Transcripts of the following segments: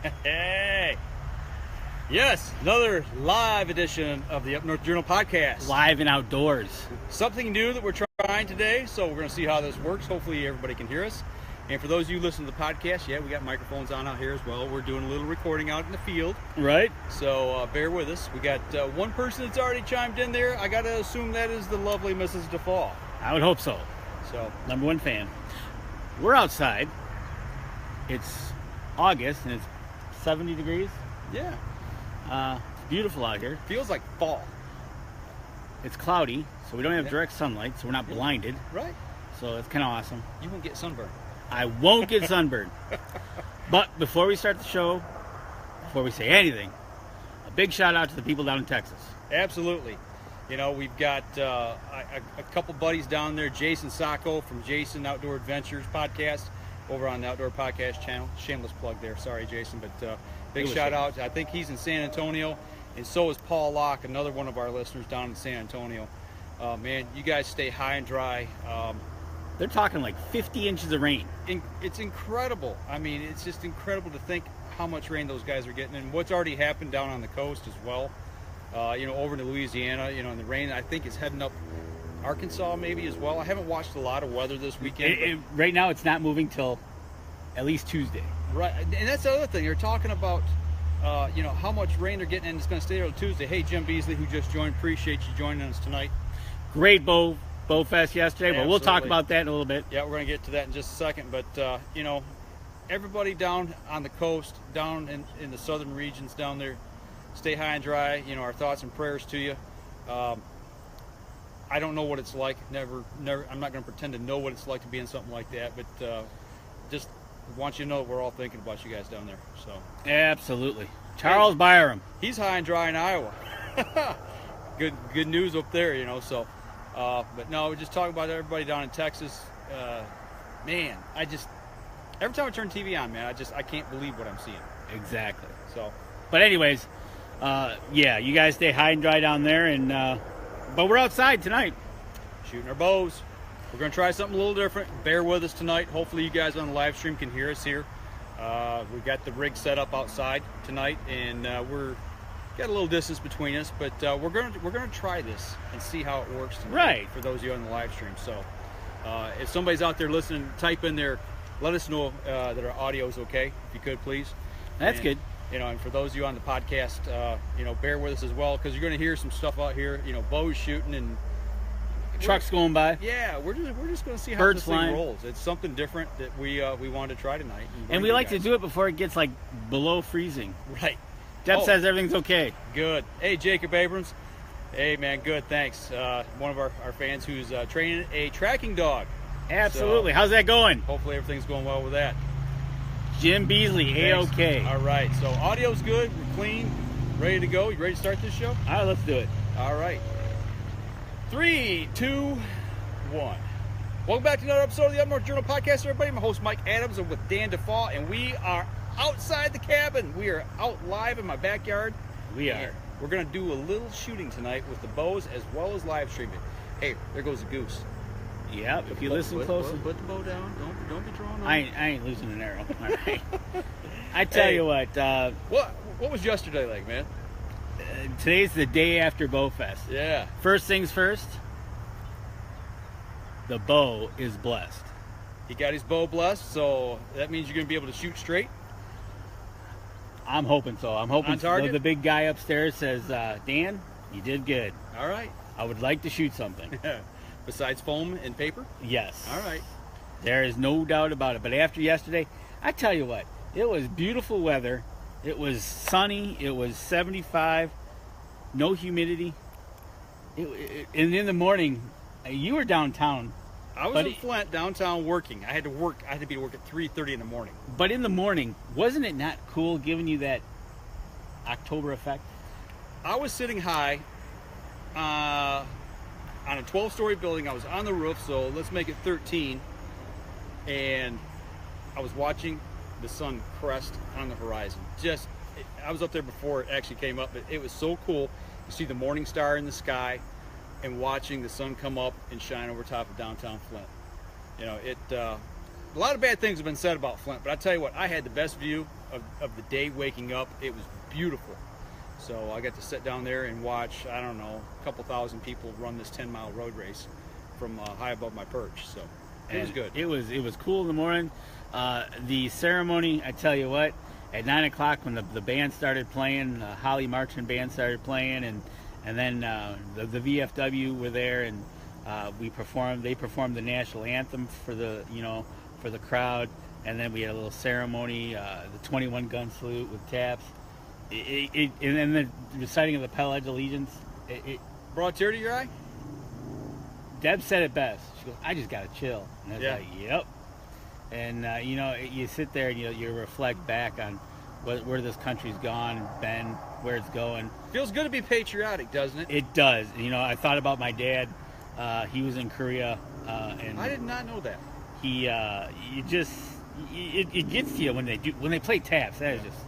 Hey! Yes, another live edition of the Up North Journal podcast. Live and outdoors. Something new that we're trying today, so we're going to see how this works. Hopefully everybody can hear us. And for those of you listening to the podcast, we got microphones on out here as well. We're doing a little recording out in the field. Right. So bear with us. We got one person that's already chimed in there. I got to assume that is the lovely Mrs. DeFall. I would hope so. So number one fan. We're outside. It's August and it's 70 degrees. Yeah. It's beautiful out here. Feels like fall. It's cloudy, so we don't have direct sunlight, so we're not blinded. Right. So it's kind of awesome. You won't get sunburned. I won't get sunburned. But before we start the show, before we say anything, a big shout out to the people down in Texas. Absolutely. You know, we've got a couple buddies down there, Jason Sacco from Jason Outdoor Adventures podcast over on the Outdoor Podcast channel. Shameless plug there. Sorry, Jason, but big shout out. I think he's in San Antonio, and so is Paul Locke, another one of our listeners down in San Antonio. Man, you guys stay high and dry. They're talking like 50 inches of rain. It's incredible. I mean, it's just incredible to think how much rain those guys are getting, and what's already happened down on the coast as well. Over to Louisiana, and the rain, I think, is heading up Arkansas maybe as well. I haven't watched a lot of weather this weekend. Right now, it's not moving till at least Tuesday. Right, and that's the other thing. You're talking about, how much rain they're getting, and it's going to stay there till Tuesday. Hey, Jim Beasley, who just joined, appreciate you joining us tonight. Great Bowfest yesterday, but we'll talk about that in a little bit. Yeah, we're going to get to that in just a second. But, everybody down on the coast, down in the southern regions down there, stay high and dry. Our thoughts and prayers to you. I don't know what it's like. Never. I'm not going to pretend to know what it's like to be in something like that. But just want you to know that we're all thinking about you guys down there. So absolutely, Charles Byram. He's high and dry in Iowa. Good news up there. So. But no, we're just talking about everybody down in Texas. Man, every time I turn TV on, man, I can't believe what I'm seeing. Exactly. So, but anyways, you guys stay high and dry down there, and but we're outside tonight, shooting our bows. We're gonna try something a little different. Bear with us tonight. Hopefully, you guys on the live stream can hear us here. We got the rig set up outside tonight, and we're got a little distance between us, but we're gonna try this and see how it works tonight. Right. For those of you on the live stream. So, if somebody's out there listening, type in there. Let us know that our audio is okay, if you could, please. That's good. And for those of you on the podcast, bear with us as well, because you're going to hear some stuff out here. Bows shooting and trucks going by. Yeah, we're just going to see how birds this flying. Thing rolls. It's something different that we wanted to try tonight. And we like to do it before it gets like below freezing. Right. Deb says everything's okay. Good. Hey, Jacob Abrams. Hey, man, good. Thanks. One of our fans who's training a tracking dog. Absolutely. So, how's that going? Hopefully everything's going well with that. Jim Beasley, A-OK. All right. So audio's good. We're clean. Ready to go. You ready to start this show? All right, let's do it. All right. 3, 2, 1. Welcome back to another episode of the Up North Journal podcast, everybody. I'm host Mike Adams. I'm with Dan DeFall, and we are outside the cabin. We are out live in my backyard. We are. We're going to do a little shooting tonight with the bows as well as live streaming. Hey, there goes a goose. Yeah, if you listen closely. Put the bow down. Don't be drawn on. I ain't losing an arrow. All right. I tell you what. What was yesterday like, man? Today's the day after Bowfest. Yeah. First things first. The bow is blessed. He got his bow blessed, so that means you're going to be able to shoot straight? I'm hoping so. I'm hoping on target? The big guy upstairs says, Dan, you did good. All right. I would like to shoot something. Besides foam and paper? Yes. All right. There is no doubt about it. But after yesterday, I tell you what, it was beautiful weather. It was sunny. It was 75. No humidity. And in the morning, you were downtown. I was in Flint downtown working. I had to be to work at 3:30 in the morning. But in the morning, wasn't it not cool giving you that October effect? I was sitting high on a 12-story building. I was on the roof, so let's make it 13. And I was watching the sun crest on the horizon. I was up there before it actually came up, but it was so cool to see the morning star in the sky and watching the sun come up and shine over top of downtown Flint. A lot of bad things have been said about Flint, but I tell you what, I had the best view of the day waking up. It was beautiful. So I got to sit down there and watch, I don't know, a couple thousand people run this 10-mile road race from high above my perch. So it was good. It was cool in the morning. The ceremony, I tell you what, at 9 o'clock when the band started playing, the Holly Marching Band started playing, and then the VFW were there, and they performed the national anthem for the crowd, and then we had a little ceremony, the 21 gun salute with taps. And then the reciting of the Pledge of Allegiance. It brought a tear to your eye? Deb said it best. She goes, "I just gotta chill." And I was Yeah. like, "Yep." And you sit there and you reflect back on where this country's gone, been, where it's going. Feels good to be patriotic, doesn't it? It does. I thought about my dad. He was in Korea, and I did not know that. it gets to you when they play taps. That is just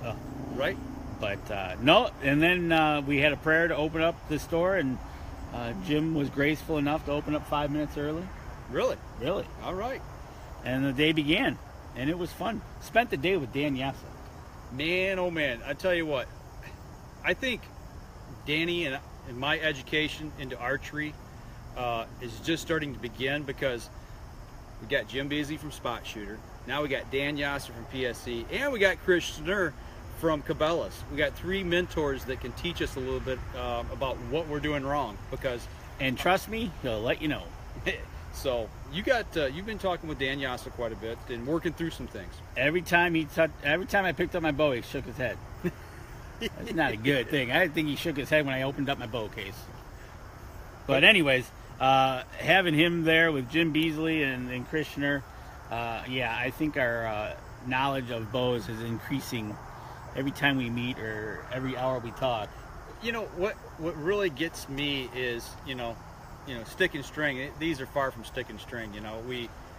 Right. But no, and then we had a prayer to open up the store, and Jim was graceful enough to open up 5 minutes early. Really? Really. All right. And the day began, and it was fun. Spent the day with Dan Yassa. Man, oh man, I tell you what, I think Danny and my education into archery is just starting to begin, because we got Jim Beasley from Spot Shooter, now we got Dan Yasser from PSC, and we got Chris Schnurr from Cabela's. We got 3 mentors that can teach us a little bit about what we're doing wrong, And trust me, he'll let you know. So you've been talking with Dan Yasser quite a bit and working through some things. Every time I picked up my bow, he shook his head. That's not a good thing. I didn't think he shook his head when I opened up my bow case. But anyways, having him there with Jim Beasley and Chris Schnurr, I think our knowledge of bows is increasing every time we meet or every hour we talk. What really gets me is stick and string. These are far from stick and string.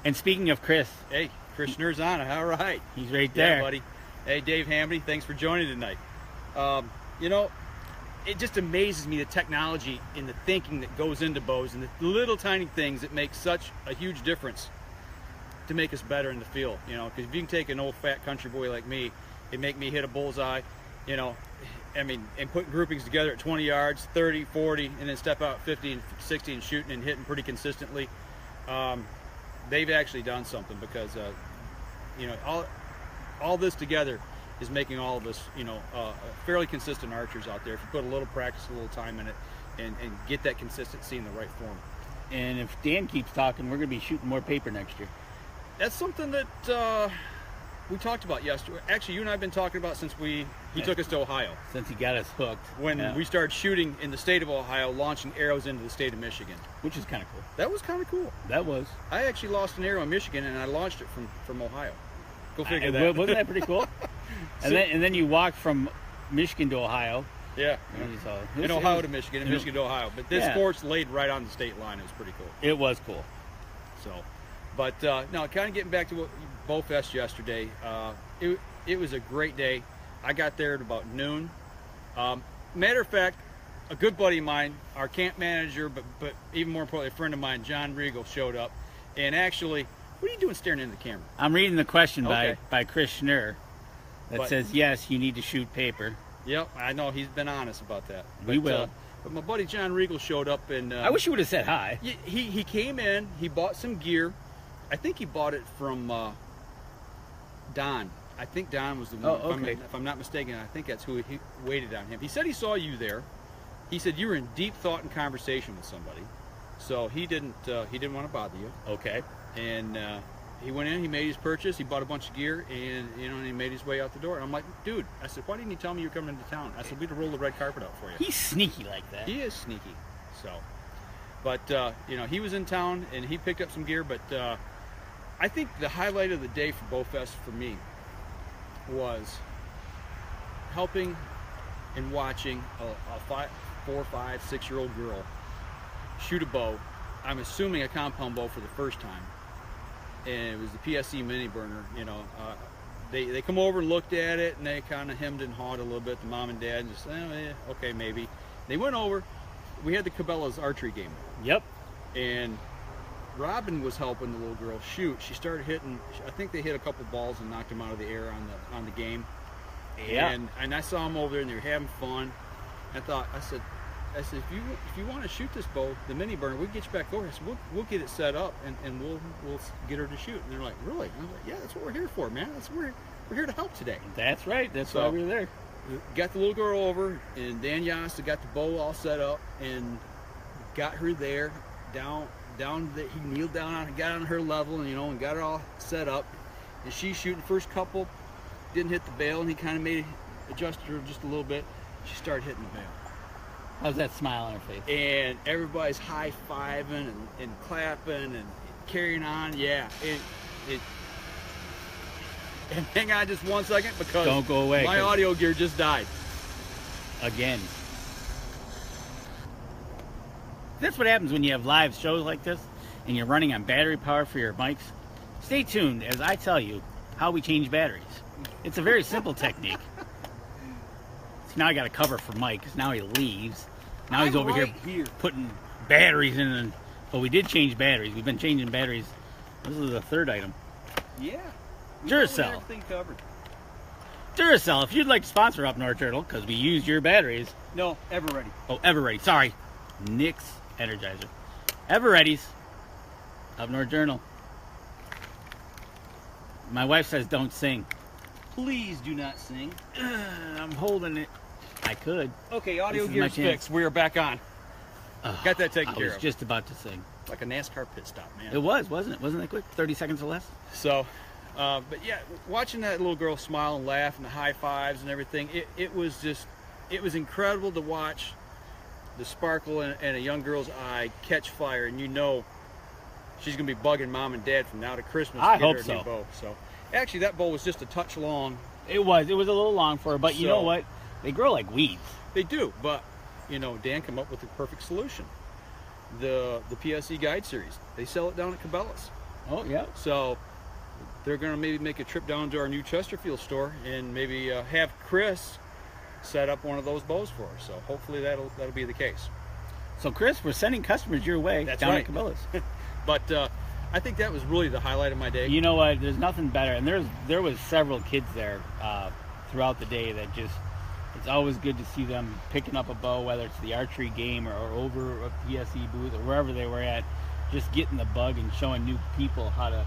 And speaking of Chris, hey, Chris Schnurr's on it. All right, he's right there, yeah, buddy. Hey, Dave Hamby, thanks for joining tonight. It just amazes me, the technology and the thinking that goes into bows, and the little tiny things that make such a huge difference to make us better in the field. Because if you can take an old fat country boy like me and make me hit a bullseye, and put groupings together at 20 yards, 30, 40, and then step out 50 and 60 and shooting and hitting pretty consistently, they've actually done something, because all this together is making all of us fairly consistent archers out there if you put a little practice, a little time in it, and get that consistency in the right form. And if Dan keeps talking, we're going to be shooting more paper next year. That's something that we talked about yesterday. Actually, you and I have been talking about since he took us to Ohio. Since he got us hooked. When we started shooting in the state of Ohio, launching arrows into the state of Michigan. Which is kind of cool. That was kind of cool. That was. I actually lost an arrow in Michigan, and I launched it from Ohio. Go figure that. Wasn't that pretty cool? And then you walked from Michigan to Ohio. Yeah. In Ohio to Michigan, and Michigan to Ohio. But this fort's laid right on the state line. It was pretty cool. It was cool. So, but no, kind of getting back to Bowfest yesterday. It was a great day. I got there at about noon. Matter of fact, a good buddy of mine, our camp manager, but even more importantly, a friend of mine, John Regal, showed up. And actually, what are you doing staring into the camera? I'm reading the question by Chris Schnurr that says, yes, you need to shoot paper. Yep, I know, he's been honest about that. We will. But my buddy John Regal showed up, and I wish you would have said hi. He came in, he bought some gear. I think he bought it from Don. I think Don was the one. Oh, okay. If I'm not mistaken, I think that's who he waited on him. He said he saw you there. He said you were in deep thought and conversation with somebody, so he didn't want to bother you. Okay. And he went in, he made his purchase, he bought a bunch of gear, and and he made his way out the door. And I'm like, dude, I said, why didn't you tell me you're coming into town? I said, we'd roll the red carpet out for you. He's sneaky like that. He is sneaky. So, but he was in town and he picked up some gear. But I think the highlight of the day for Bowfest for me was helping and watching a 4, 5, 6-year-old girl shoot a bow. I'm assuming a compound bow for the first time, and it was the PSC mini burner. They come over and looked at it, and they kind of hemmed and hawed a little bit, the mom and dad, and just okay, maybe. They went over. We had the Cabela's archery game. Yep. And Robin was helping the little girl shoot. She started hitting. I think they hit a couple balls and knocked them out of the air on the game. Yeah. And I saw them over there, and they were having fun. I said, if you want to shoot this bow, the mini burner, we'll get you back over. I said, we'll get it set up, and we'll get her to shoot. And they're like, really? And I was like, yeah, that's what we're here for, man. We're here to help today. That's right. That's why we were there. Got the little girl over, and Dan Yosta got the bow all set up, and got her there. He kneeled down on, got on her level, and got it all set up. And she's shooting. The first couple didn't hit the bail, and he kind of adjusted her just a little bit. She started hitting the bail. How's that smile on her face? And everybody's high-fiving and clapping and carrying on. Yeah. And hang on just 1 second, because don't go away. My audio gear just died. Again. That's what happens when you have live shows like this and you're running on battery power for your mics. Stay tuned as I tell you how we change batteries. It's a very simple technique. So now I got a cover for Mike because now he leaves. Now he's over here putting batteries in. But we did change batteries. We've been changing batteries. This is the third item. Yeah. Duracell. Everything covered. Duracell, if you'd like to sponsor Up North Turtle, because we used your batteries. No, Ever-Ready. Oh, Ever-Ready. Sorry. Nick's Energizer. Ever-Ready's. Up North Journal. My wife says don't sing. Please do not sing. I'm holding it. I could. Okay, audio gear's fixed. We are back on. Got that taken care of. I was just about to sing. Like a NASCAR pit stop, man. It was, wasn't it? Wasn't that quick? 30 seconds or less? So, but yeah, watching that little girl smile and laugh and the high fives and everything, it was incredible to watch the sparkle in a young girl's eye catch fire, and she's going to be bugging mom and dad from now to Christmas to I get hope her a so. new bow. So, actually, that bow was just a touch long. It was a little long for her, but you know what? They grow like weeds. They do, but Dan came up with the perfect solution. The PSE Guide Series, they sell it down at Cabela's. Oh yeah. So they're going to maybe make a trip down to our new Chesterfield store and maybe have Chris set up one of those bows for her. So hopefully that'll be the case. So Chris, we're sending customers your way. That's down right. at Cabela's. But I think that was really the highlight of my day. You know what? There's nothing better, and there was several kids there throughout the day that just. It's always good to see them picking up a bow, whether it's the archery game or over a PSE booth or wherever they were at, just getting the bug and showing new people how to,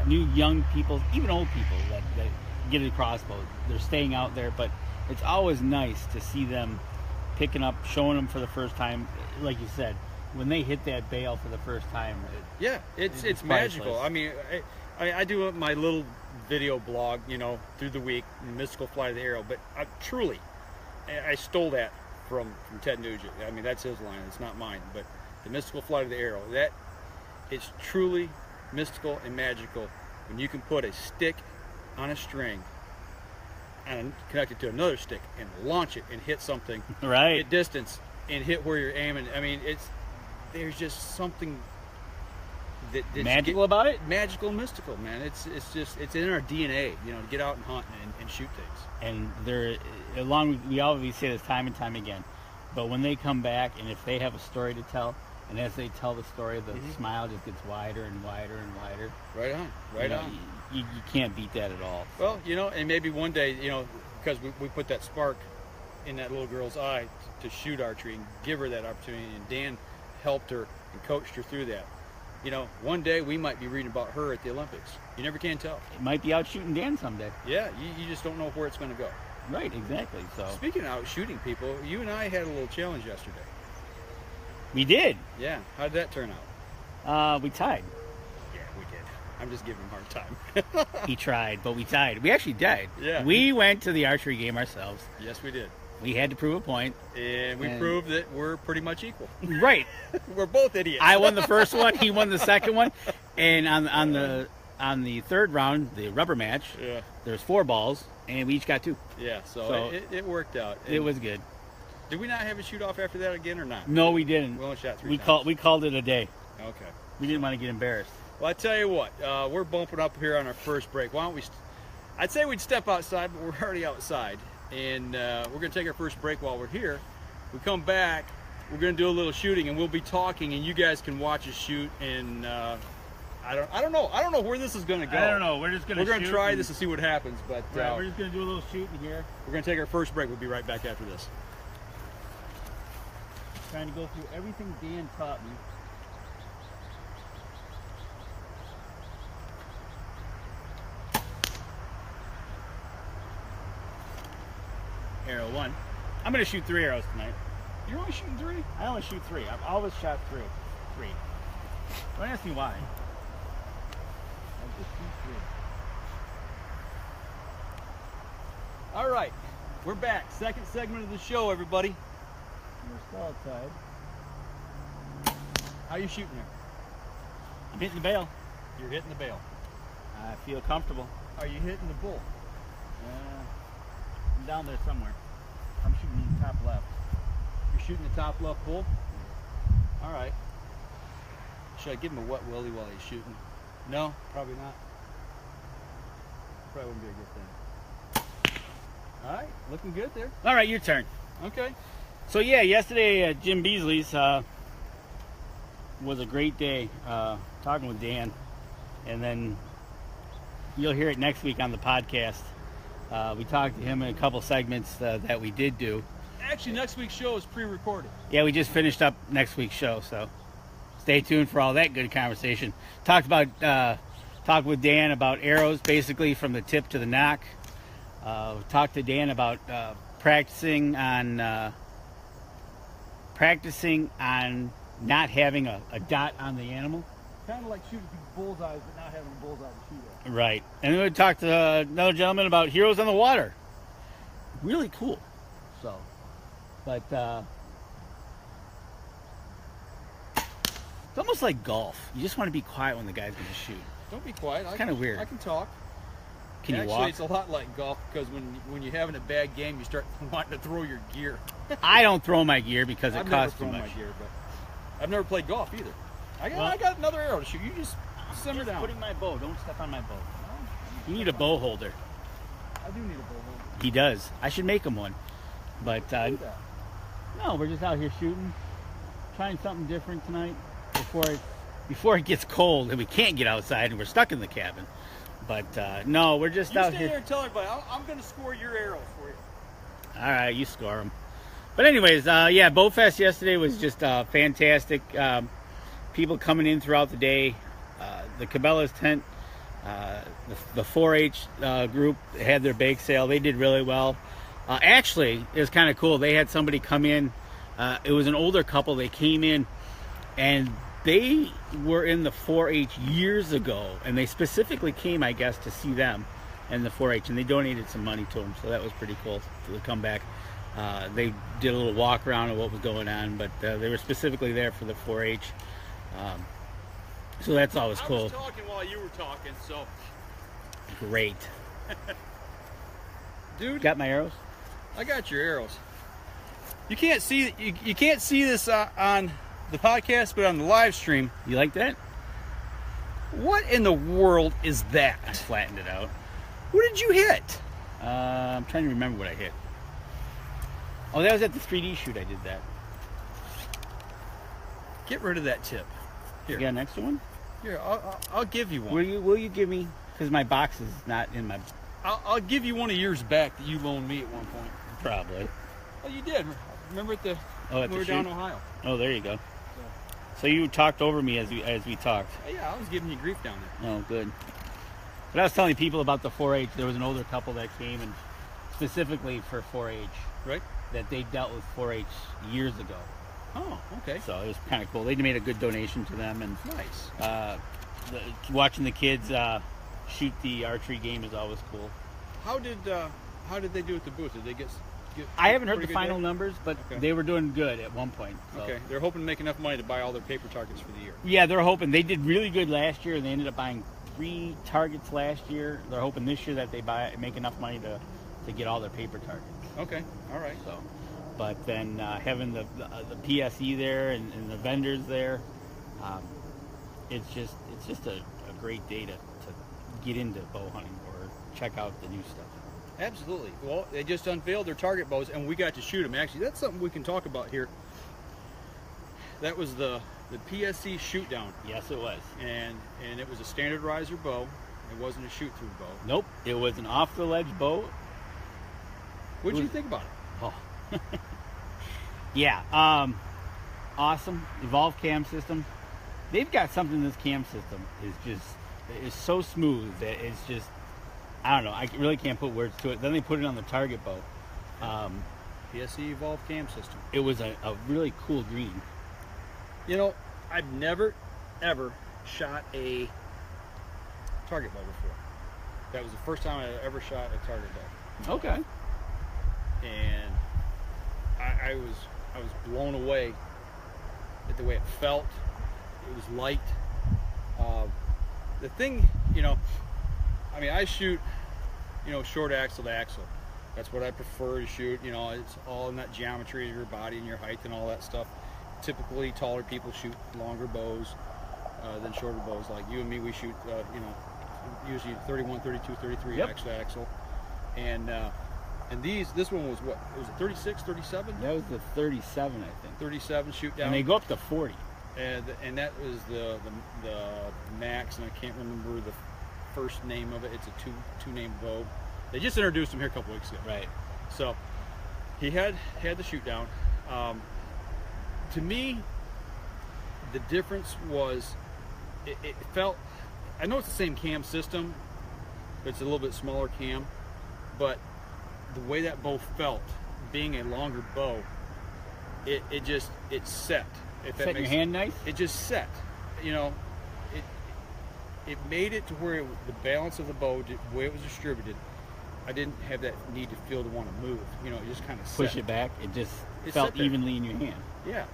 new young people, even old people that get a crossbow. They're staying out there, but it's always nice to see them picking up, showing them for the first time. Like you said, when they hit that bail for the first time. It's magical. I mean, I do my little video blog, through the week, Mystical Flight of the Arrow, but I stole that from Ted Nugent. I mean, that's his line, it's not mine, but the Mystical Flight of the Arrow, that it's truly mystical and magical when you can put a stick on a string and connect it to another stick and launch it and hit something right at distance and hit where you're aiming. I mean, there's just something that's magical about it. Magical and mystical, man. It's in our DNA, to get out and hunt and shoot things. And we always say this time and time again, but when they come back and if they have a story to tell, and as they tell the story, the smile just gets wider and wider and wider. Right on, right on. You can't beat that at all. Well, and maybe one day, because we put that spark in that little girl's eye to shoot archery and give her that opportunity, and Dan helped her and coached her through that. One day we might be reading about her at the Olympics. You never can tell. It might be out shooting Dan someday. Yeah, you just don't know where it's going to go. Right, exactly. So speaking of out shooting people, you and I had a little challenge yesterday. We did. Yeah. How did that turn out? We tied. Yeah, we did. I'm just giving him a hard time. He tried, but we tied. We actually tied. Yeah. We went to the archery game ourselves. Yes, we did. We had to prove a point. And we proved that we're pretty much equal. Right. We're both idiots. I won the first one. He won the second one. And on the third round, the rubber match, there's 4 balls, and we each got 2. Yeah, so it worked out. It was good. Did we not have a shoot-off after that again or not? No, we didn't. We only shot 3 times. We called it a day. Okay. We didn't want to get embarrassed. Well, I tell you what, we're bumping up here on our first break. Why don't we... I'd say we'd step outside, but we're already outside. And we're going to take our first break while we're here. We come back, we're going to do a little shooting, and we'll be talking, and you guys can watch us shoot. And I don't know. I don't know where this is going to go. I don't know. We're just going to try this and see what happens. But we're just going to do a little shooting here. We're going to take our first break. We'll be right back after this. Trying to go through everything Dan taught me. Arrow 1. I'm going to shoot 3 arrows tonight. You're only shooting 3? I only shoot 3. I've always shot 3. Don't ask me why. I just shoot 3. All right. We're back. Second segment of the show, everybody. We're still outside. How you shooting there? I'm hitting the bail. You're hitting the bail. I feel comfortable. Are you hitting the bull? I'm down there somewhere. I'm shooting the top left. You're shooting the top left bull? All right. Should I give him a wet willy while he's shooting? No, probably not. Probably wouldn't be a good thing. All right, looking good there. All right, your turn. Okay. So yeah, yesterday at Jim Beasley's was a great day talking with Dan, and then you'll hear it next week on the podcast. We talked to him in a couple segments that we did do. Actually, next week's show is pre-recorded. Yeah, we just finished up next week's show, so stay tuned for all that good conversation. Talked with Dan about arrows, basically from the tip to the nock. Talked to Dan about practicing on not having a dot on the animal. Kind of like shooting bullseyes, but not having a bullseye to shoot at. Right. And then we talked to another gentleman about heroes on the water. Really cool. So, but it's almost like golf. You just want to be quiet when the guy's going to shoot. Don't be quiet. It's kind of weird. I can talk. Can you Actually, walk? it's a lot like golf because when you're having a bad game, you start wanting to throw your gear. I don't throw my gear because it costs too much. I've never thrown my gear, but I've never played golf either. I got another arrow to shoot. You just simmer down. Putting my bow. Don't step on my bow. You need a bow holder. I do need a bow holder. He does. I should make him one. But no, we're just out here shooting, trying something different tonight before it gets cold and we can't get outside and we're stuck in the cabin. But no, we're just out here. You stay there and tell everybody, I'm going to score your arrows for you. All right, you score them. But anyways, yeah, Bowfest yesterday was just fantastic. People coming in throughout the day. The Cabela's tent, the 4-H group had their bake sale. They did really well. Actually, it was kind of cool. They had somebody come in. It was an older couple. They came in, and they were in the 4-H years ago, and they specifically came, I guess, to see them and the 4-H, and they donated some money to them, so that was pretty cool to come back. They did a little walk around of what was going on, but they were specifically there for the 4-H. So that's always cool. I was talking while you were talking, so. Great. Dude. Got my arrows? I got your arrows. You can't see this on the podcast, but on the live stream. You like that? What in the world is that? I flattened it out. What did you hit? I'm trying to remember what I hit. Oh, that was at the 3D shoot I did that. Get rid of that tip. Here. You got an extra one? Here, I'll give you one. Will you give me? Because my box is not in my. I'll give you one of yours back that you loaned me at one point. Probably. Oh, you did. Remember at the when we were down in Ohio. Oh, there you go. So you talked over me as we talked. Yeah, I was giving you grief down there. Oh, good. But I was telling people about the 4-H. There was an older couple that came, and specifically for 4-H, right? That they dealt with 4-H years ago. Oh, okay. So it was kind of cool. They made a good donation to them, and nice. Watching the kids shoot the archery game is always cool. How did they do at the booth? Did they get I haven't heard the final numbers, but they were doing good at one point. So. Okay, they're hoping to make enough money to buy all their paper targets for the year. Yeah, they're hoping. They did really good last year, and they ended up buying 3 targets last year. They're hoping this year that they make enough money to get all their paper targets. Okay, all right. So, but then having the PSE there and the vendors there, it's just a great day to get into bow hunting or check out the new stuff. Absolutely. Well, they just unveiled their target bows, and we got to shoot them. Actually, that's something we can talk about here. That was the the PSC shoot down, Yes, it was. and it was a standard riser bow. It wasn't a shoot through bow. Nope, it was an off the ledge bow. What did you think about it? Oh, yeah, awesome. Evolved cam system. They've got something. This cam system is so smooth that it's just, I don't know. I really can't put words to it. Then they put it on the target bow. PSC Evolved cam system. It was a really cool green. You know, I've never ever shot a target bow before. That was the first time I ever shot a target bow. Okay. And I was blown away at the way it felt. It was light. The thing, you know, I mean, I shoot, you know, short axle to axle. That's what I prefer to shoot. You know, it's all in that geometry of your body and your height and all that stuff. Typically, taller people shoot longer bows than shorter bows. Like you and me, we shoot, you know, usually 31, 32, 33 Yep. axle to axle. And this one was what? It was a 36, 37? That was the 37, I think. 37 shoot down. And they go up to 40. And that was the max, and I can't remember the first name of it. It's a two name bow. They just introduced him here a couple weeks ago. Right. So he had the shoot down. To me, the difference was it felt. I know it's the same cam system, but it's a little bit smaller cam. But the way that bow felt, being a longer bow, it set. If that Set your makes hand nice? It just set. You know, it made it to where the balance of the bow, the way it was distributed, I didn't have that need to feel to want to move. You know, it just kind of set. Push it back. It just It felt sat there. evenly in your hand. Yeah.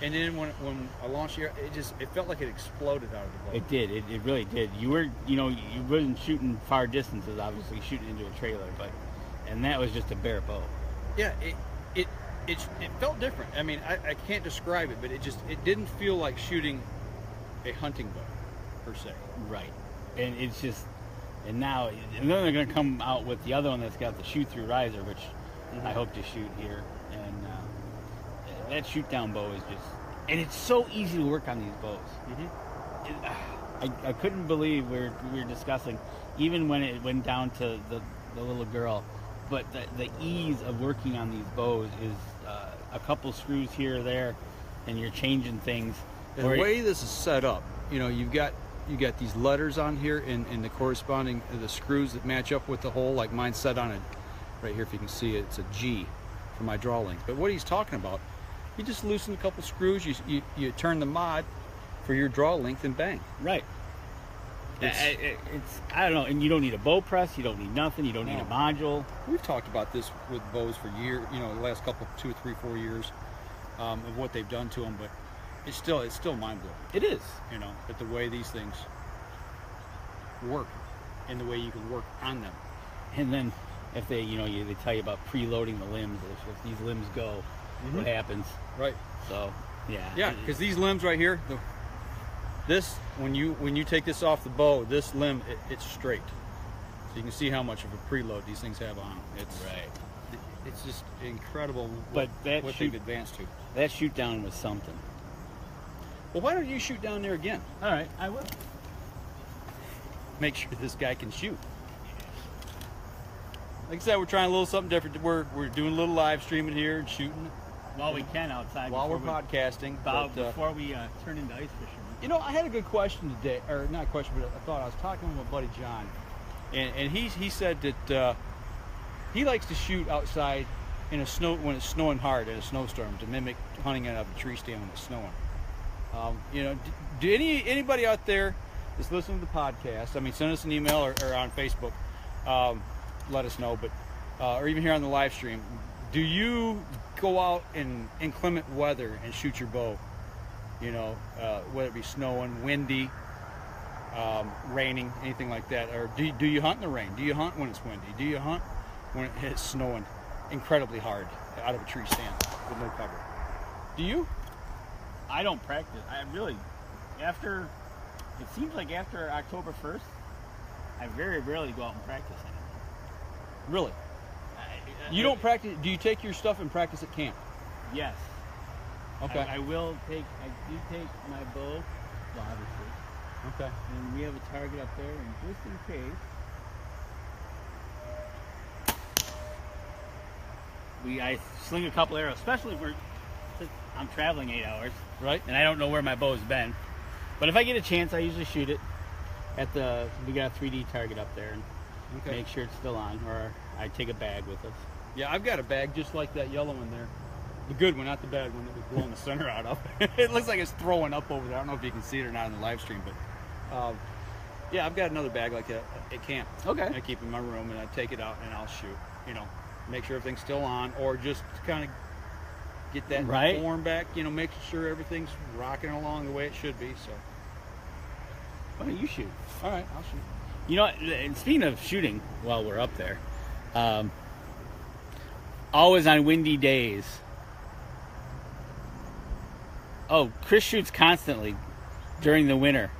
And then when I launched here, it felt like it exploded out of the bow. It did. It really did. You were, you know, you wasn't shooting far distances, obviously, shooting into a trailer, and that was just a bare bow. Yeah, it felt different. I mean, I can't describe it, but it didn't feel like shooting a hunting bow per se. Right. And it's just, and now, and then they're going to come out with the other one that's got the shoot through riser, which I hope to shoot here. And that shoot down bow is just, and it's so easy to work on these bows. I couldn't believe we were discussing, even when it went down to the little girl, but the ease of working on these bows is a couple screws here or there, and you're changing things. The way this is set up, you know, you got these letters on here and the corresponding the screws that match up with the hole. Like mine's set on it right here. If you can see it, it's a G for my draw length. But what he's talking about, you just loosen a couple screws, you turn the mod for your draw length, and bang. Right. It's I don't know, and you don't need a bow press, you don't need nothing, you don't need a module. We've talked about this with bows for years, you know, the last couple, 2, 3, 4 years of what they've done to them, but it's still mind blowing. It is. You know, at the way these things work and the way you can work on them. And then if they, you know, they tell you about preloading the limbs, if these limbs go, what happens? Right. So, yeah. Yeah, because these limbs right here, this when you take this off the bow, this limb it's straight. So you can see how much of a preload these things have on them. It's right. It's just incredible But what they've advanced to. That shoot down was something. Well, why don't you shoot down there again? All right, I will. Make sure this guy can shoot. Like I said, we're trying a little something different. We're doing a little live streaming here and shooting While we can outside. while we're podcasting. Before we turn into ice fishermen. You know, I had a good question today, or not a question, but I thought I was talking with my buddy John, and he said that he likes to shoot outside in when it's snowing hard in a snowstorm to mimic hunting out of a tree stand when it's snowing. You know, do anybody out there that's listening to the podcast? I mean, send us an email or on Facebook. Let us know, but or even here on the live stream. Do you go out in inclement weather and shoot your bow? You know, whether it be snowing, windy, raining, anything like that. Or do you hunt in the rain? Do you hunt when it's windy? Do you hunt when it's snowing incredibly hard out of a tree stand with no cover? Do you? I don't practice. I really, it seems like after October 1st, I very rarely go out and practice anymore. Really? You don't practice? Do you take your stuff and practice at camp? Yes. Okay. I do take my bow, well, obviously. Okay. And we have a target up there, and just in case, I sling a couple arrows, especially if I'm traveling 8 hours, Right. and I don't know where my bow's been. But if I get a chance, I usually shoot it at we got a 3D target up there, and Okay. make sure it's still on, or I take a bag with us. Yeah, I've got a bag just like that yellow one there. The good one, not the bad one that was blowing the center out of. It looks like it's throwing up over there. I don't know if you can see it or not in the live stream, but yeah, I've got another bag like that at camp. Okay. I keep it in my room, and I take it out and I'll shoot. You know, make sure everything's still on, or just kind of get that Right. form back. You know, make sure everything's rocking along the way it should be. So, Why don't you shoot? all right, I'll shoot. You know, and speaking of shooting while we're up there, always on windy days. Oh, Chris shoots constantly during the winter.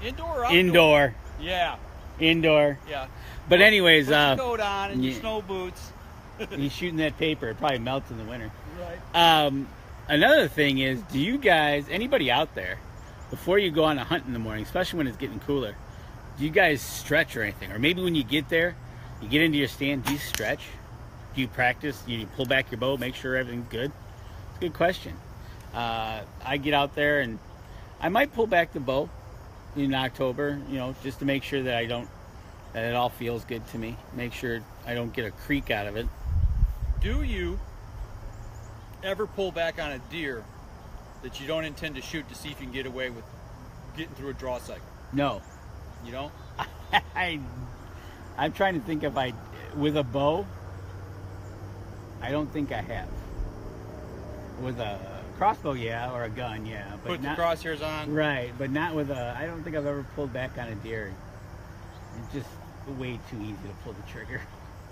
Indoor or outdoor? Indoor. Yeah, Indoor. yeah. But anyways, Put your coat on and your yeah. snow boots. he's shooting that paper. It probably melts in the winter. Right. Another thing is, do you guys, anybody out there, before you go on a hunt in the morning, especially when it's getting cooler, do you guys stretch or anything? Or maybe when you get there, you get into your stand, do you stretch? Do you practice? Do you pull back your bow, make sure everything's good? It's a good question. I get out there and I might pull back the bow in October, you know, just to make sure that that it all feels good to me. Make sure I don't get a creak out of it. Do you ever pull back on a deer that you don't intend to shoot to see if you can get away with getting through a draw cycle? No. You don't? I'm trying to think if with a bow, I don't think I have. With a crossbow, yeah, or a gun, yeah. But Put not, the crosshairs on? Right, but not with I don't think I've ever pulled back on a deer. It's just way too easy to pull the trigger.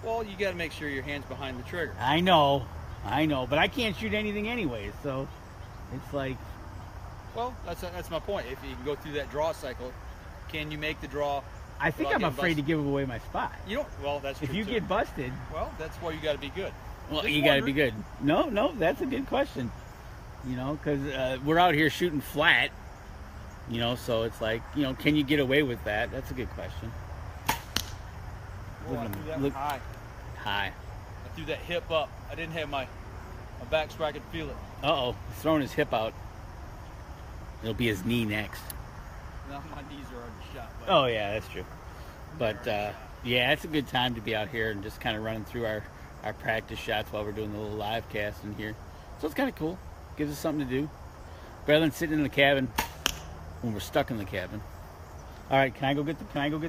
Well, you got to make sure your hand's behind the trigger. I know, but I can't shoot anything anyway, so it's like... Well, that's my point. If you can go through that draw cycle, can you make the draw? I think I'm afraid to give away my spot. You don't. Well, that's true. If you too. get busted... Well, that's why you got to be good. Well, Just you got to be wondering. good. No, that's a good question. You know, because we're out here shooting flat. You know, so it's like, you know, can you get away with that? That's a good question. Oh, I threw that Look- one high. High. I threw that hip up. I didn't have my back so I could feel it. Uh-oh, he's throwing his hip out. It'll be his knee next. Now my knees are already shot. But Oh, yeah, that's true. But, yeah, it's a good time to be out here and just kind of running through our practice shots while we're doing the little live cast in here. So it's kind of cool. Gives us something to do. Rather than sitting in the cabin when we're stuck in the cabin. All right, can I go get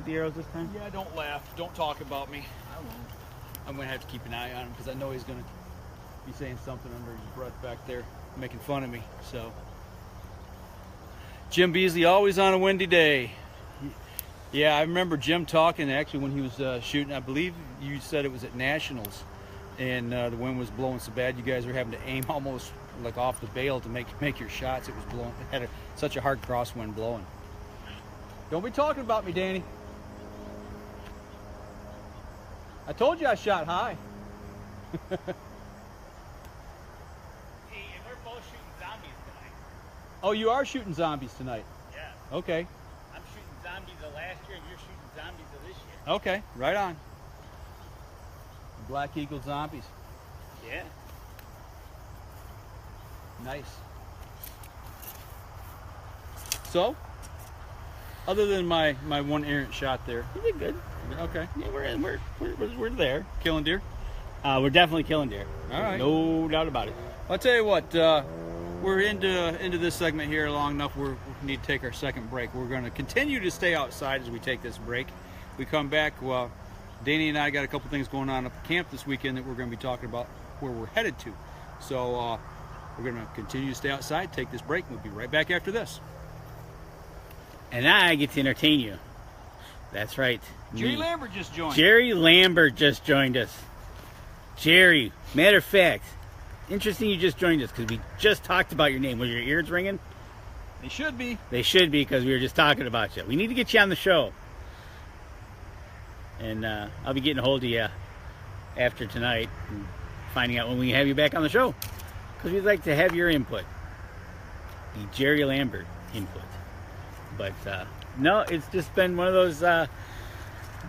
the arrows this time? Yeah, don't laugh. Don't talk about me. I won't. I'm going to have to keep an eye on him because I know he's going to be saying something under his breath back there, making fun of me. So, Jim Beasley, always on a windy day. Yeah, I remember Jim talking actually when he was shooting. I believe you said it was at Nationals, and the wind was blowing so bad you guys were having to aim almost like off the bail to make your shots. It was blowing. It had such a hard crosswind blowing. Don't be talking about me, Danny. I told you I shot high. Hey, and we're both shooting zombies tonight. Oh, you are shooting zombies tonight. Yeah. Okay. I'm shooting zombies of last year, and you're shooting zombies of this year. Okay. Right on. Black Eagle zombies. Yeah. Nice. So, other than my one errant shot there. You did good. Okay. Yeah, we're there. Killing deer. We're definitely killing deer. All right. No doubt about it. I'll tell you what. We're into this segment here long enough. We need to take our second break. We're going to continue to stay outside as we take this break. We come back. Well, Danny and I got a couple things going on up at camp this weekend that we're going to be talking about where we're headed to. So we're going to continue to stay outside, take this break, and we'll be right back after this. And I get to entertain you. That's right. Jerry Me. Lambert just joined. Jerry Lambert just joined us. Jerry, matter of fact, interesting you just joined us because we just talked about your name. Was your ears ringing? They should be. They should be because we were just talking about you. We need to get you on the show. And I'll be getting a hold of you after tonight and finding out when we have you back on the show. Because we'd like to have your input. the Jerry Lambert input. But no, it's just been one of those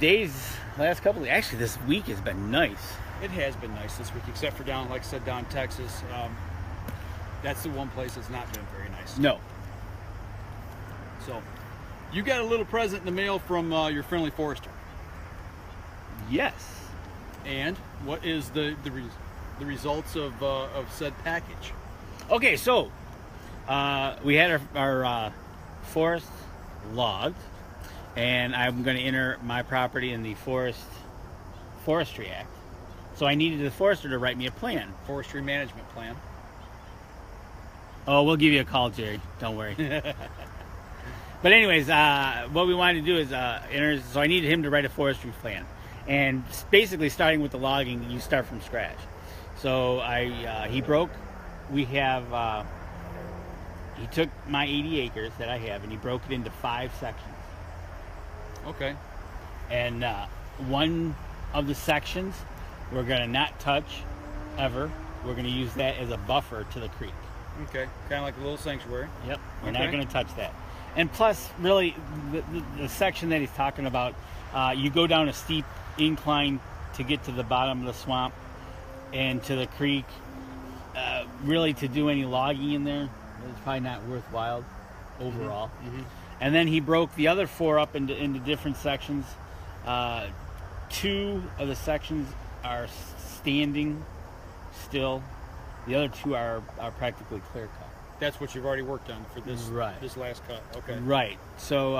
days. Last couple, actually, this week has been nice. It has been nice this week, except for down, like I said, down in Texas. That's the one place that's not been very nice. No. So, you got a little present in the mail from your friendly forester. Yes. And what is the results of said package? Okay, so we had our forest logged, and I'm going to enter my property in the Forestry Act. So I needed the forester to write me a plan. Forestry management plan. Oh, we'll give you a call, Jerry. Don't worry. But anyways, what we wanted to do is enter. So I needed him to write a forestry plan, and basically starting with the logging, you start from scratch. So he took my 80 acres that I have, and he broke it into 5 sections. Okay. And one of the sections we're going to not touch ever. We're going to use that as a buffer to the creek. Okay. Kind of like a little sanctuary. Yep. We're not going to touch that. And plus, really, the section that he's talking about, you go down a steep incline to get to the bottom of the swamp and to the creek. Really, to do any logging in there, it's probably not worthwhile overall. Mm-hmm. And then he broke the other 4 up into different sections. 2 of the sections are standing still. The other 2 are practically clear cut. That's what you've already worked on for this Right. this last cut. Okay. Right. So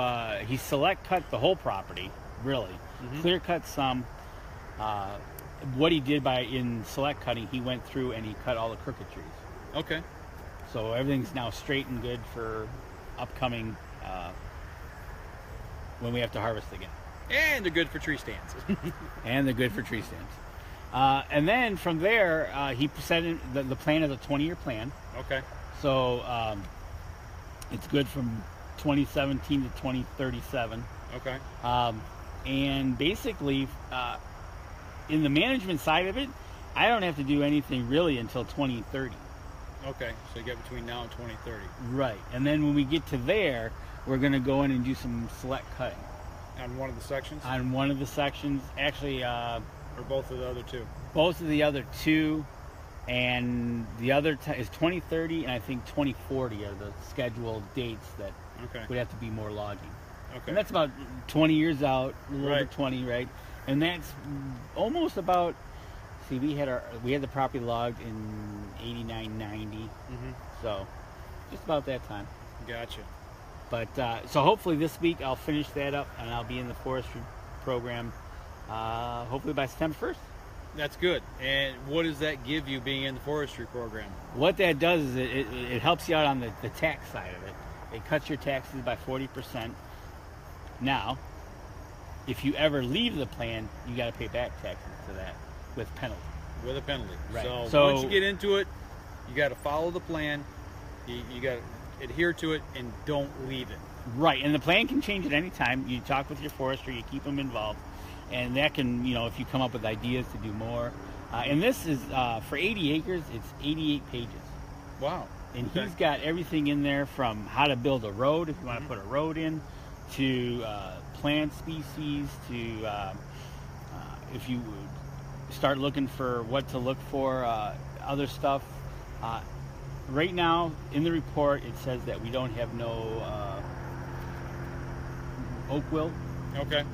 he select cut the whole property, really. Mm-hmm. Clear cut some. What he did in select cutting, he went through and he cut all the crooked trees. Okay. So everything's now straight and good for upcoming when we have to harvest again. And they're good for tree stands. And they're good for tree stands. And then from there, he said the plan is a 20-year plan. Okay. So it's good from 2017 to 2037. Okay. And basically, in the management side of it, I don't have to do anything really until 2030. Okay. So you get between now and 2030. Right. And then when we get to there, we're going to go in and do some select cutting. On one of the sections? On one of the sections. Actually, or both of the other 2? Both of the other 2. And the other is 2030 and I think 2040 are the scheduled dates that would have to be more logging. Okay. And that's about 20 years out, a little Right. over 20, right? And that's almost about. See, we had the property logged in 89, 90, Mm-hmm. so just about that time. Gotcha. But so hopefully this week I'll finish that up and I'll be in the forestry program. Hopefully by September 1st. That's good. And what does that give you being in the forestry program? What that does is it helps you out on the tax side of it. It cuts your taxes by 40%. Now, if you ever leave the plan, you got to pay back taxes to that with penalty. With a penalty. Right. So once you get into it, you got to follow the plan. You got to adhere to it and don't leave it. Right. And the plan can change at any time. You talk with your forester, you keep them involved. And that can, if you come up with ideas to do more. And this is, for 80 acres, it's 88 pages. Wow. And he's got everything in there from how to build a road, if you want to put a road in, to plant species, to if you start looking for what to look for, other stuff. Right now, in the report, it says that we don't have no oak wilt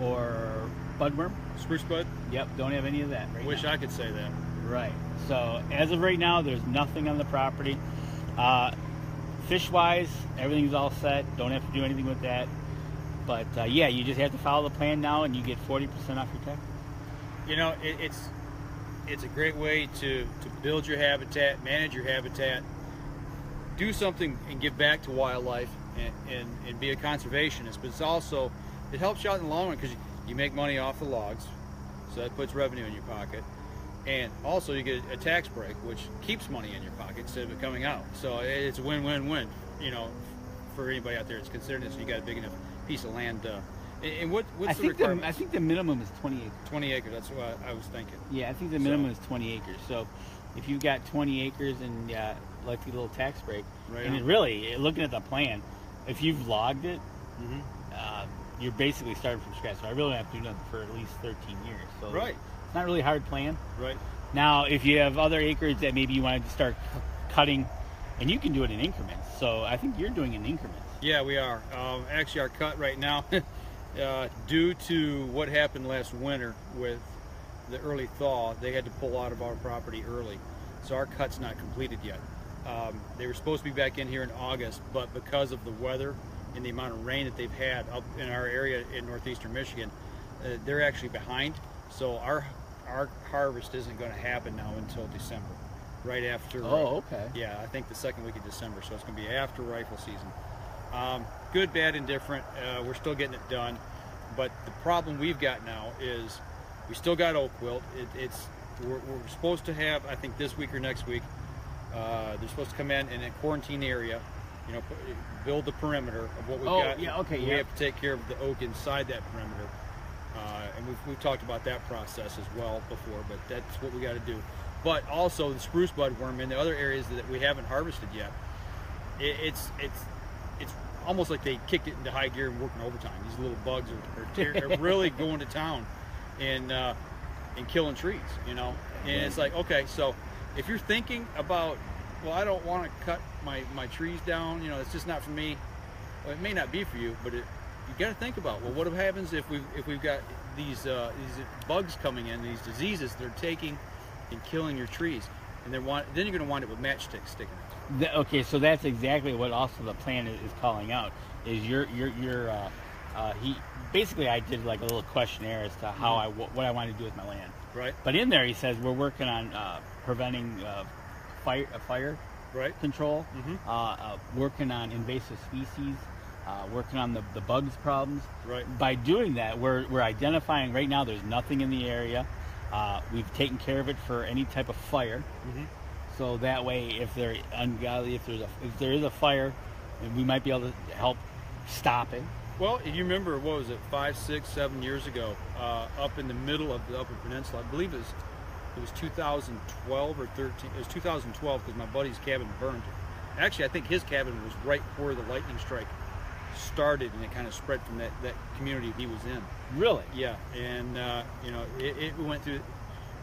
or budworm. Spruce bud? Yep, don't have any of that right Wish now. I could say that. Right. So as of right now, there's nothing on the property. Fish-wise, everything's all set. Don't have to do anything with that. But yeah, you just have to follow the plan now, and you get 40% off your tax. It's a great way to build your habitat, manage your habitat, do something and give back to wildlife, and be a conservationist. But it helps you out in the long run because you make money off the logs, so that puts revenue in your pocket. And also you get a tax break, which keeps money in your pocket instead of it coming out. So it's a win-win-win, for anybody out there that's considering this. You got a big enough piece of land. And what's the requirement? I think the minimum is 20 acres. 20 acres, that's what I was thinking. Yeah, I think the minimum is 20 acres. So if you've got 20 acres and like the little tax break, Right and on. it really, looking at the plan, if you've logged it, Mhm. you're basically starting from scratch. So I really don't have to do nothing for at least 13 years. So Right. it's not really a hard plan. Right. Now, if you have other acreage that maybe you wanted to start cutting, and you can do it in increments. So I think you're doing it in increments. Yeah, we are. Actually, our cut right now, due to what happened last winter with the early thaw, they had to pull out of our property early. So our cut's not completed yet. They were supposed to be back in here in August, but because of the weather and the amount of rain that they've had up in our area in northeastern Michigan, they're actually behind. So our harvest isn't going to happen now until December, right after. Oh, okay. Yeah, I think the second week of December. So it's going to be after rifle season. Good, bad, indifferent. We're still getting it done, but the problem we've got now is we still got oak wilt. We're supposed to have, I think this week or next week, they're supposed to come in a quarantine area, build the perimeter of what we've got. Yeah, okay, We yeah. have to take care of the oak inside that perimeter, and we've talked about that process as well before. But that's what we got to do. But also the spruce budworm in the other areas that we haven't harvested yet. It's almost like they kicked it into high gear and working overtime. These little bugs are really going to town and killing trees, And it's like, okay, so if you're thinking about, well, I don't want to cut my trees down, it's just not for me. Well, it may not be for you, but you got to think about, well, what happens if we've got these bugs coming in, these diseases that are taking and killing your trees, and then you're going to wind up with matchsticks sticking out. Okay, so that's exactly what also the plan is calling out. Is he basically, I did like a little questionnaire as to how what I wanted to do with my land. Right. But in there he says we're working on preventing fire Right. control, Mm-hmm. working on invasive species, working on the bugs problems. Right. By doing that, we're identifying right now there's nothing in the area. We've taken care of it for any type of fire. Mm-hmm. So that way, if they're ungodly, if there is a fire, we might be able to help stop it. Well, if you remember, what was it, 5, 6, 7 years ago, up in the middle of the Upper Peninsula, I believe it was 2012 or 13. It was 2012 because my buddy's cabin burned. Actually, I think his cabin was right where the lightning strike started, and it kind of spread from that community he was in. Really? Yeah, and it went through,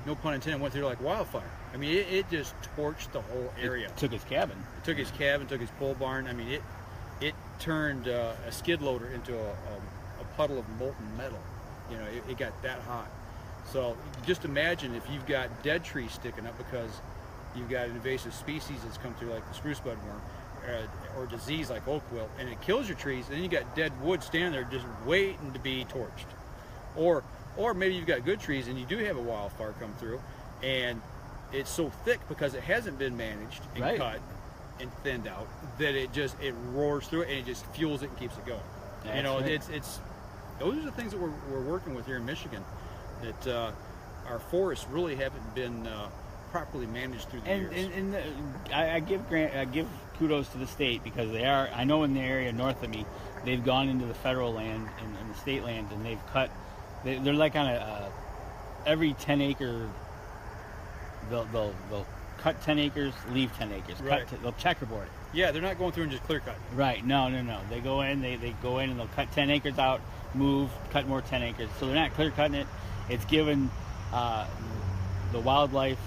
no pun intended, went through like wildfire. I mean, it just torched the whole area. It took his cabin. It took his cabin, took his pole barn. I mean, it turned a skid loader into a puddle of molten metal. It got that hot. So just imagine if you've got dead trees sticking up because you've got an invasive species that's come through, like the spruce budworm, or disease like oak wilt, and it kills your trees, and then you got dead wood standing there just waiting to be torched. Or maybe you've got good trees and you do have a wildfire come through, and it's so thick because it hasn't been managed and cut and thinned out that it roars through it and it just fuels it and keeps it going. That's It's those are the things that we're working with here in Michigan, that our forests really haven't been properly managed through the years. And I give kudos to the state because they are. I know in the area north of me, they've gone into the federal land and the state lands, and they've cut. They're like on every 10 acre. They'll cut 10 acres, leave 10 acres. Right. They'll checkerboard it. Yeah, they're not going through and just clear cut. Right. No. They go in. They go in and they'll cut 10 acres out, move, cut more 10 acres. So they're not clear cutting it. It's giving the wildlife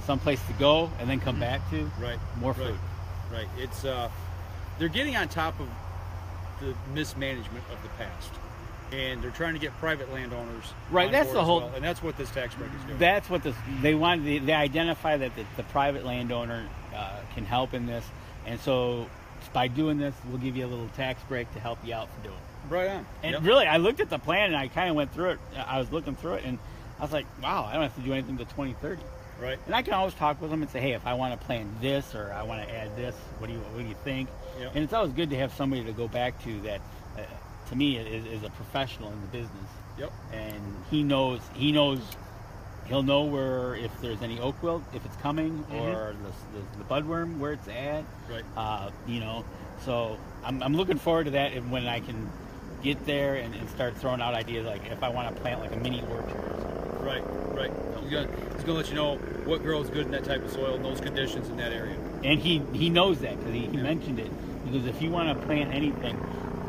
someplace to go and then come back to. Right. More food. Right. It's they're getting on top of the mismanagement of the past, and they're trying to get private landowners. Right. On That's board the as whole. well, and that's what this tax break is doing. That's what they want. They identify that the private landowner can help in this, and so by doing this, we'll give you a little tax break to help you out for doing it. Right on. And really, I looked at the plan and I kind of went through it. I was looking through it and I was like, wow, I don't have to do anything till 2030. Right. And I can always talk with them and say, hey, if I want to plant this or I want to add this, what do you think? Yep. And it's always good to have somebody to go back to that, to me, is a professional in the business. Yep. And he'll know where, if there's any oak wilt, if it's coming, or the budworm, where it's at. Right. So I'm looking forward to that, and when I can get there and start throwing out ideas, like if I want to plant like a mini orchard or something. Right. gonna let you know what grows good in that type of soil, and those conditions in that area. And he knows that because he mentioned it. Because if you want to plant anything,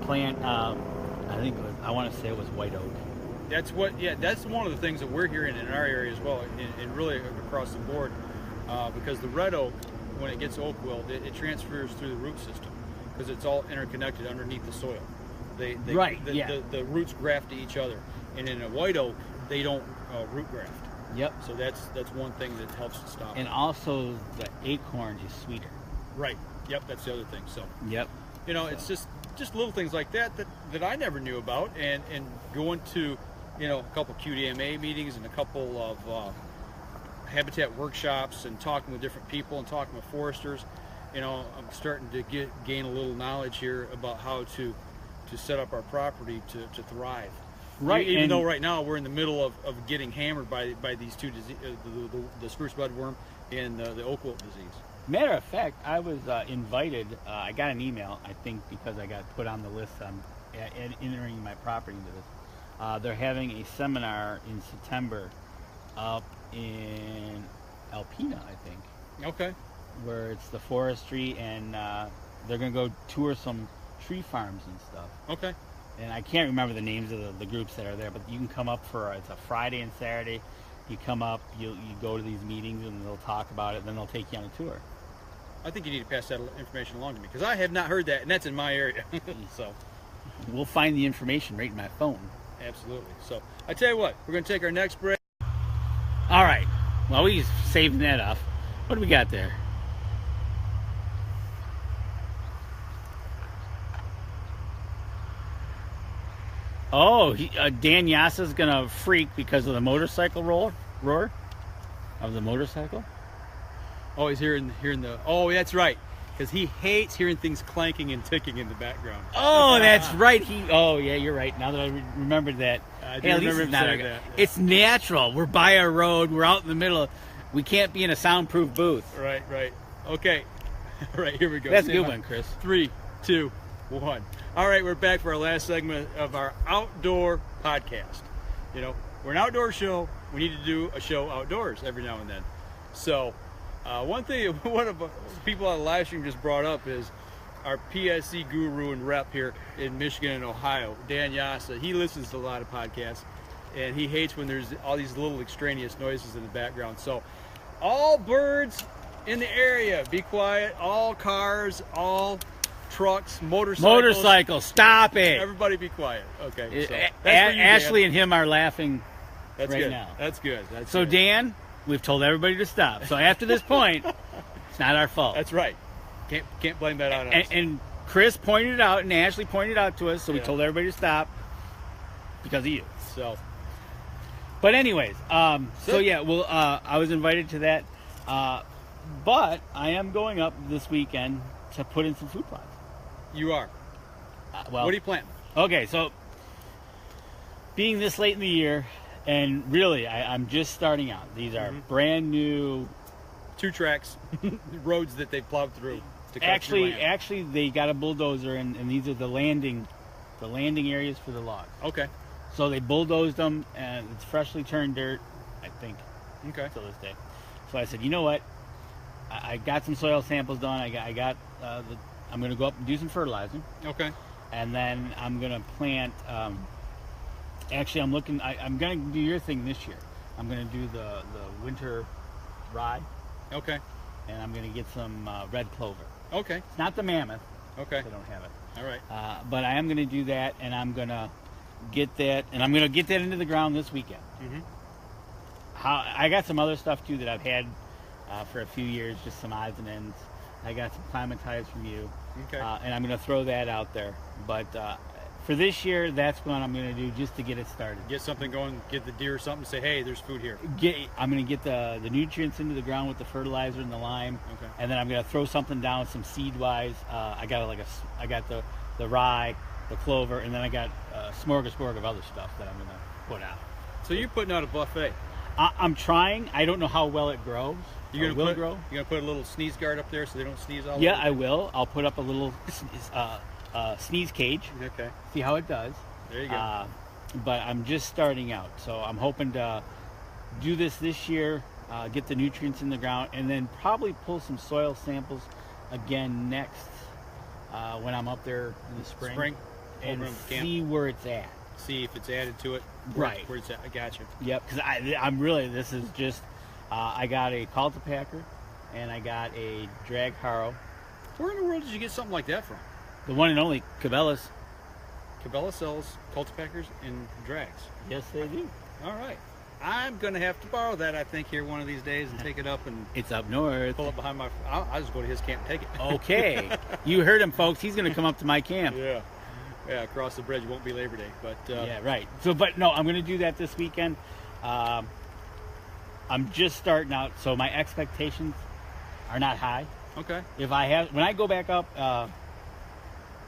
plant. I think I want to say it was white oak. That's one of the things that we're hearing in our area as well, and really across the board, because the red oak, when it gets oak willed, it transfers through the root system because it's all interconnected underneath the soil. The roots graft to each other, and in a white oak, they don't root graft. Yep. So that's one thing that helps to stop. And it. Also, the acorn is sweeter. Right. Yep. That's the other thing. So. Yep. It's just little things like that I never knew about, and going to, a couple QDMA meetings and a couple of habitat workshops and talking with different people and talking with foresters, I'm starting to gain a little knowledge here about how to set up our property to thrive. Right. Even though right now we're in the middle of getting hammered by these two diseases, the spruce budworm and the oak wilt disease. Matter of fact, I was invited. I got an email, I think, because I got put on the list. I'm entering my property into this. They're having a seminar in September up in Alpena, I think. Okay. Where it's the forestry, and they're going to go tour some tree farms and stuff. Okay. And I can't remember the names of the groups that are there, but you can come up it's a Friday and Saturday. You come up, you go to these meetings, and they'll talk about it, and then they'll take you on a tour. I think you need to pass that information along to me, because I have not heard that, and that's in my area. So we'll find the information right in my phone. Absolutely. So I tell you what, we're going to take our next break. All right. Well, we're saving that up. What do we got there? Oh, Dan Yassa's going to freak because of the motorcycle roar of the motorcycle. Oh, he's hearing the. Oh, that's right, because he hates hearing things clanking and ticking in the background. Oh, that's right. Oh, yeah, you're right. Now that I remembered that. I do remember him saying that. It's natural. We're by a road. We're out in the middle. We can't be in a soundproof booth. Right. Okay. All right, here we go. That's a good one, Chris. 3, 2, 1. All right, we're back for our last segment of our outdoor podcast. We're an outdoor show. We need to do a show outdoors every now and then. So, one thing one of the people on the live stream just brought up is our PSC guru and rep here in Michigan and Ohio, Dan Yassa. He listens to a lot of podcasts, and he hates when there's all these little extraneous noises in the background. So, all birds in the area, be quiet. All cars, all trucks, motorcycles. Stop it! Everybody, be quiet. Okay. So Ashley and him are laughing right good. Now. That's good. So, Dan, we've told everybody to stop. So after this point, it's not our fault. That's right. Can't blame that on us. And Chris pointed it out, and Ashley pointed it out to us, so we told everybody to stop because of you. So, but anyways, I was invited to that, but I am going up this weekend to put in some food plots. You are. What are you planting? Okay, so being this late in the year, and really, I'm just starting out. These are brand new 2 tracks, roads that they plowed through. Actually, they got a bulldozer, and these are the landing areas for the logs. Okay. So they bulldozed them, and it's freshly turned dirt, I think. Okay. Till this day. So I said, you know what? I got some soil samples done. I'm going to go up and do some fertilizing. Okay. And then I'm going to plant. Actually, I'm going to do your thing this year. I'm going to do the winter rye. Okay. And I'm going to get some red clover. Okay. It's not the mammoth. Okay. I don't have it. All right. But I am going to do that, and I'm going to get that, into the ground this weekend. Mm-hmm. I got some other stuff too that I've had for a few years, just some odds and ends. I got some climatize from you. Okay. And I'm going to throw that out there. But for this year, that's what I'm going to do just to get it started. Get something going, give the deer something, say, hey, there's food here. I'm going to get the nutrients into the ground with the fertilizer and the lime. Okay. And then I'm going to throw something down, some seed-wise. I got the rye, the clover, and then I got a smorgasbord of other stuff that I'm going to put out. So you're putting out a buffet. I'm trying. I don't know how well it grows. You're going to put a little sneeze guard up there so they don't sneeze all over? Yeah, I will. I'll put up a little sneeze cage. Okay. See how it does. There you go. But I'm just starting out, so I'm hoping to do this year, get the nutrients in the ground, and then probably pull some soil samples again next when I'm up there in the spring, and over in camp. see where it's at. See if it's added to it. Right. Where it's at. I got you. Yep, because I'm really, this is just, I got a cultipacker and I got a drag harrow. Where in the world did you get something like that from? The one and only Cabela's. Cabela sells cultipackers and drags. Yes, they do. All right. I'm going to have to borrow that, I think, here one of these days and take it up and It's up north. pull it behind my... I'll just go to his camp and take it. Okay. You heard him, folks. He's going to come up to my camp. Yeah. Yeah, across the bridge. It won't be Labor Day, but... Yeah, right. So, but no, I'm going to do that this weekend. I'm just starting out, so my expectations are not high. Okay. When I go back up,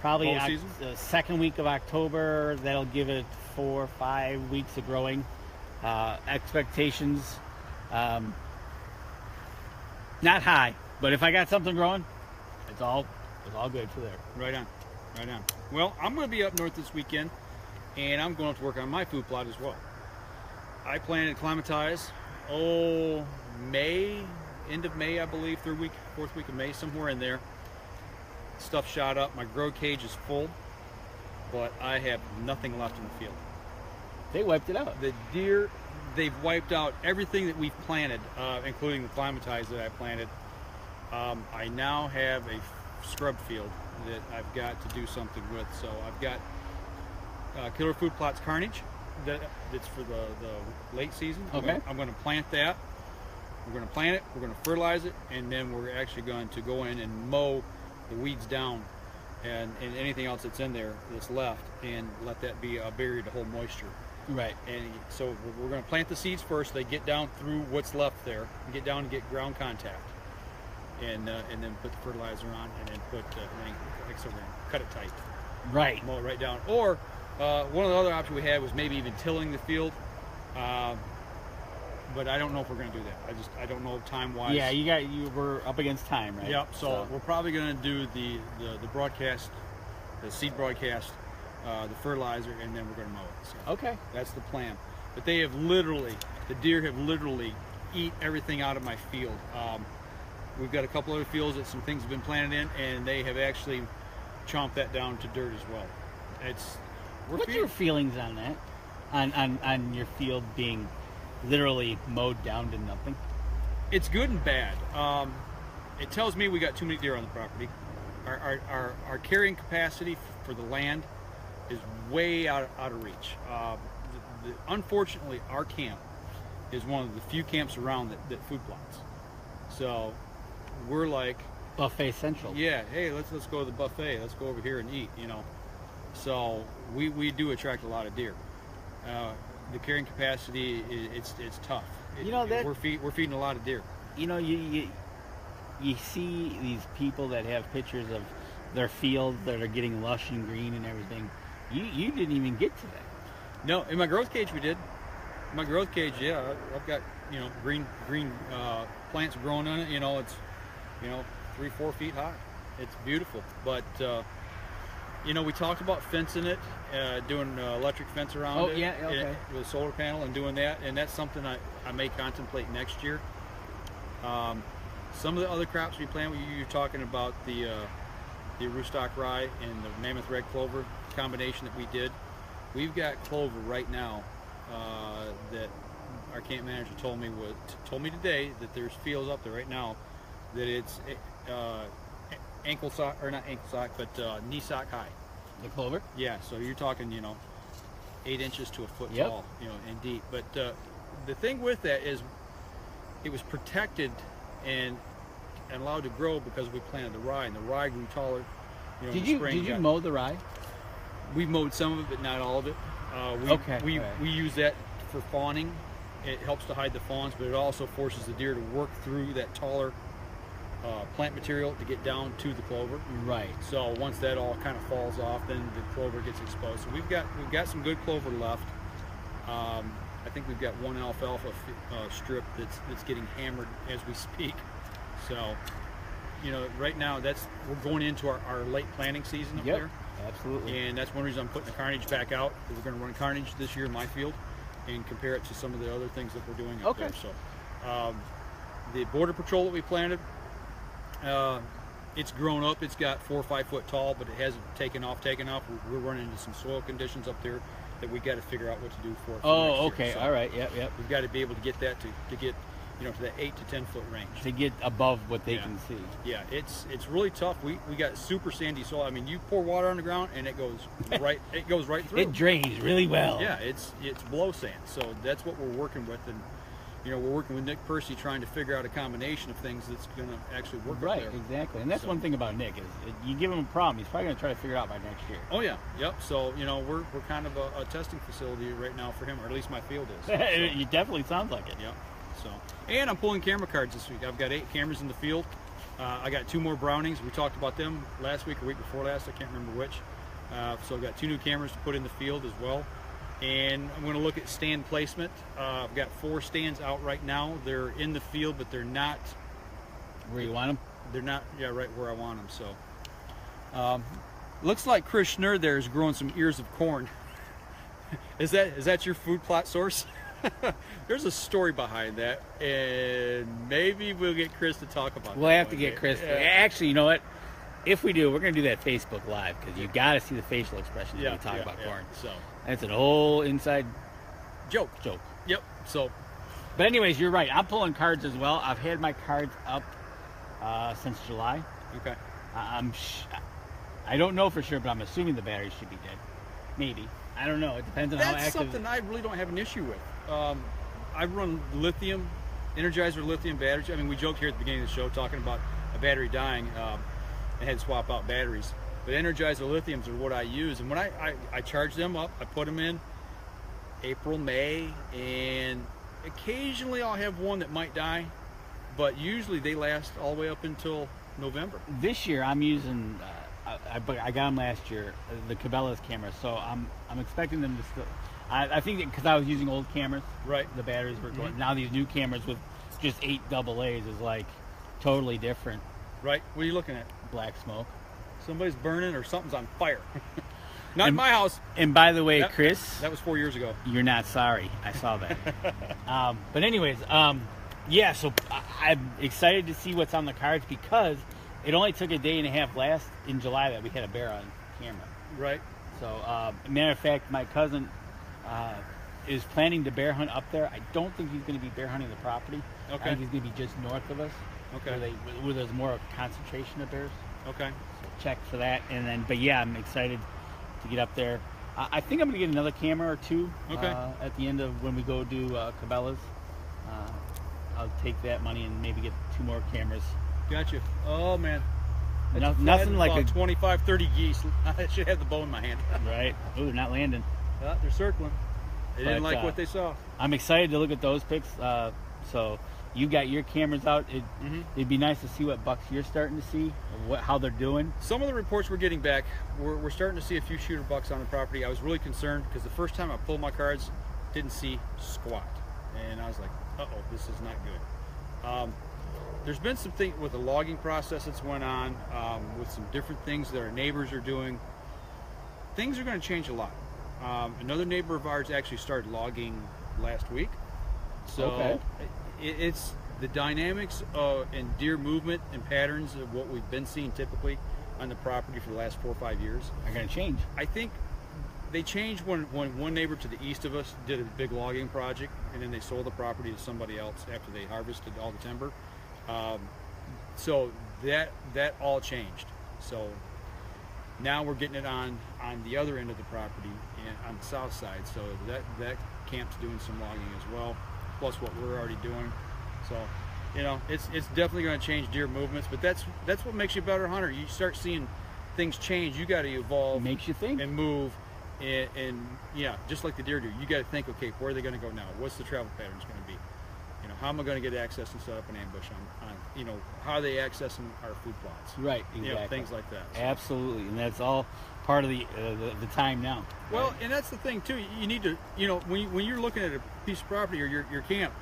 probably Fall season? the second week of October, that'll give it 4 or 5 weeks of growing. Expectations, not high, but if I got something growing, it's all good for there. Right on. Right on. Well, I'm going to be up north this weekend, and I'm going to work on my food plot as well. I plan to acclimatize, May, end of May, I believe, fourth week of May, somewhere in there. Stuff shot up. My grow cage is full, but I have nothing left in the field. They wiped it out. The deer, they've wiped out everything that we've planted, including the climatize that I planted. I now have a scrub field that I've got to do something with. So I've got Killer Food Plots Carnage that's for the late season. Okay. I'm going to plant that. We're going to plant it, we're going to fertilize it, and then we're actually going to go in and mow the weeds down and anything else that's in there that's left, and let that be a barrier to hold moisture. Right. And so we're going to plant the seeds first. They get down through what's left there, and get down and get ground contact, and then put the fertilizer on, and then put cut it tight. Right. Mow it right down. Or one of the other options we had was maybe even tilling the field, but I don't know if we're going to do that. I don't know time wise. Yeah, you were up against time, right? Yep. So we're probably going to do the broadcast, the seed broadcast, the fertilizer, and then we're going to mow it. So Okay. that's the plan. But the deer have literally eat everything out of my field. We've got a couple other fields that some things have been planted in, and they have actually chomped that down to dirt as well. What's your feelings on that? On your field being literally mowed down to nothing? It's good and bad. It tells me we got too many deer on the property. Our carrying capacity for the land is way out of reach. Unfortunately, our camp is one of the few camps around that food plots. So we're like Buffet Central. Yeah, hey, let's go to the buffet. Let's go over here and eat. So we do attract a lot of deer. The carrying capacity it's tough. We're feeding a lot of deer. You see these people that have pictures of their fields that are getting lush and green and everything. You didn't even get to that. No, in my growth cage we did. My growth cage, yeah, I've got green plants growing on it. It's 3-4 feet high. It's beautiful, but we talked about fencing it, doing electric fence around it. Yeah, okay. With a solar panel and doing that, and that's something I may contemplate next year. Some of the other crops we plant, you're talking about the rootstock rye and the mammoth red clover combination that we did. We've got clover right now that our camp manager told me today that there's fields up there right now that it's ankle sock, or not ankle sock, but knee sock high. The clover? Yeah, so you're talking 8 inches to a foot Yep. tall, and deep. But the thing with that is it was protected and allowed to grow because we planted the rye, and the rye grew taller. Did you mow the rye? We mowed some of it, but not all of it. We use that for fawning. It helps to hide the fawns, but it also forces the deer to work through that taller plant material to get down to the clover. Right. So once that all kind of falls off, then the clover gets exposed. So we've got some good clover left. I think we've got one alfalfa strip that's getting hammered as we speak. So right now we're going into our late planting season up there. Absolutely. And that's one reason I'm putting the carnage back out, because we're going to run carnage this year in my field. and compare it to some of the other things that we're doing up Okay. there. So the border patrol that we planted, it's grown up. It's got 4 or 5 foot tall, but it hasn't taken off. We're running into some soil conditions up there that we got to figure out what to do for next Oh, year. okay. So All right. Yep. we've got to be able to get that to get, you know, to that 8 to 10 foot range. To get above what they Yeah. can see. Yeah, it's really tough. We got super sandy soil. I mean, you pour water on the ground and it goes right through. It drains really well. Yeah, it's blow sand. So that's what we're working with, and you know, we're working with Nick Percy trying to figure out a combination of things that's going to actually work Right, up there. exactly. And that's So- one thing about Nick is you give him a problem, he's probably going to try to figure it out by next year. Oh yeah, yep. So you know, we're kind of a testing facility right now for him, or at least my field is. So, It definitely sounds like it. yep. So, and I'm pulling camera cards this week. I've got 8 cameras in the field. I got 2 more Brownings. We talked about them last week or week before last. I can't remember which. So I've got 2 new cameras to put in the field as well. And I'm going to look at stand placement. I've got 4 stands out right now. They're in the field, but they're not. Where you want him? They're not, yeah, right where I want them. So, looks like Chris Schnur there is growing some ears of corn. Is that your food plot source? There's a story behind that, and maybe we'll get Chris to talk about. We'll that have to one get day. Chris. Yeah. Actually, you know what? If we do, we're going to do that Facebook Live because you got to see the facial expressions when we talk about corn. So, That's an whole inside joke. joke. So, But anyways, you're right. I'm pulling cards as well. I've had my cards up since July. okay. I don't know for sure, but I'm assuming the batteries should be dead. Maybe. I don't know. It depends on how That's active. something I really don't have an issue with. I run lithium, Energizer lithium batteries. I mean, we joked here at the beginning of the show talking about a battery dying and had to swap out batteries. But Energizer lithiums are what I use. And when I charge them up, I put them in April, May, and occasionally I'll have one that might die, but usually they last all the way up until November. This year, I'm using. I got them last year, the Cabela's cameras. So I'm expecting them to still. I think because I was using old cameras, Right. the batteries were going. Now these new cameras with just 8 AA's is like totally different. Right? What are you looking at? Black smoke. Somebody's burning or something's on fire. Not in my house. And by the way, That- Chris, That was 4 years ago. you're not sorry. I saw that. But anyways, yeah. So I'm excited to see what's on the cards because it only took a day and a half last in July that we had a bear on camera. Right. So, matter of fact, my cousin is planning to bear hunt up there. I don't think he's going to be bear hunting the property. Okay. I think he's going to be just north of us, Okay. where there's more of a concentration of bears. Okay. So check for that, and then. But yeah, I'm excited to get up there. I think I'm going to get another camera or 2. Okay. At the end of when we go do Cabela's, I'll take that money and maybe get 2 more cameras. Gotcha. Oh man. Nothing like about a 25, 30 geese. I should have the bow in my hand. right. Oh, they're not landing. They're circling. They didn't But, like what they saw. I'm excited to look at those pics. So you got your cameras out. It'd be nice to see what bucks you're starting to see, how they're doing. Some of the reports we're getting back, we're starting to see a few shooter bucks on the property. I was really concerned because the first time I pulled my cards, didn't see squat. And I was like, uh-oh, this is not good. There's been some things with the logging process that's went on, with some different things that our neighbors are doing. Things are going to change a lot. Another neighbor of ours actually started logging last week. So Okay. it's the dynamics and deer movement and patterns of what we've been seeing typically on the property for the last 4 or 5 years. Are going to change. I think they changed when one neighbor to the east of us did a big logging project, and then they sold the property to somebody else after they harvested all the timber. So that all changed. So now we're getting it on the other end of the property and on the south side. So that camp's doing some logging as well, plus what we're already doing. So you know, it's definitely going to change deer movements, but that's what makes you a better hunter. You start seeing things change. You got to evolve. Makes you think. And move. And yeah, just like the deer do, you got to think, okay, where are they going to go now? What's the travel patterns going to be? You know, how am I going to get access and set up an ambush on you know, how are they accessing our food plots? Right, exactly. You know, things like that. So. Absolutely, and that's all part of the time now. Well, right? and that's the thing too. You need to, you know, when you're looking at a piece of property or your camp,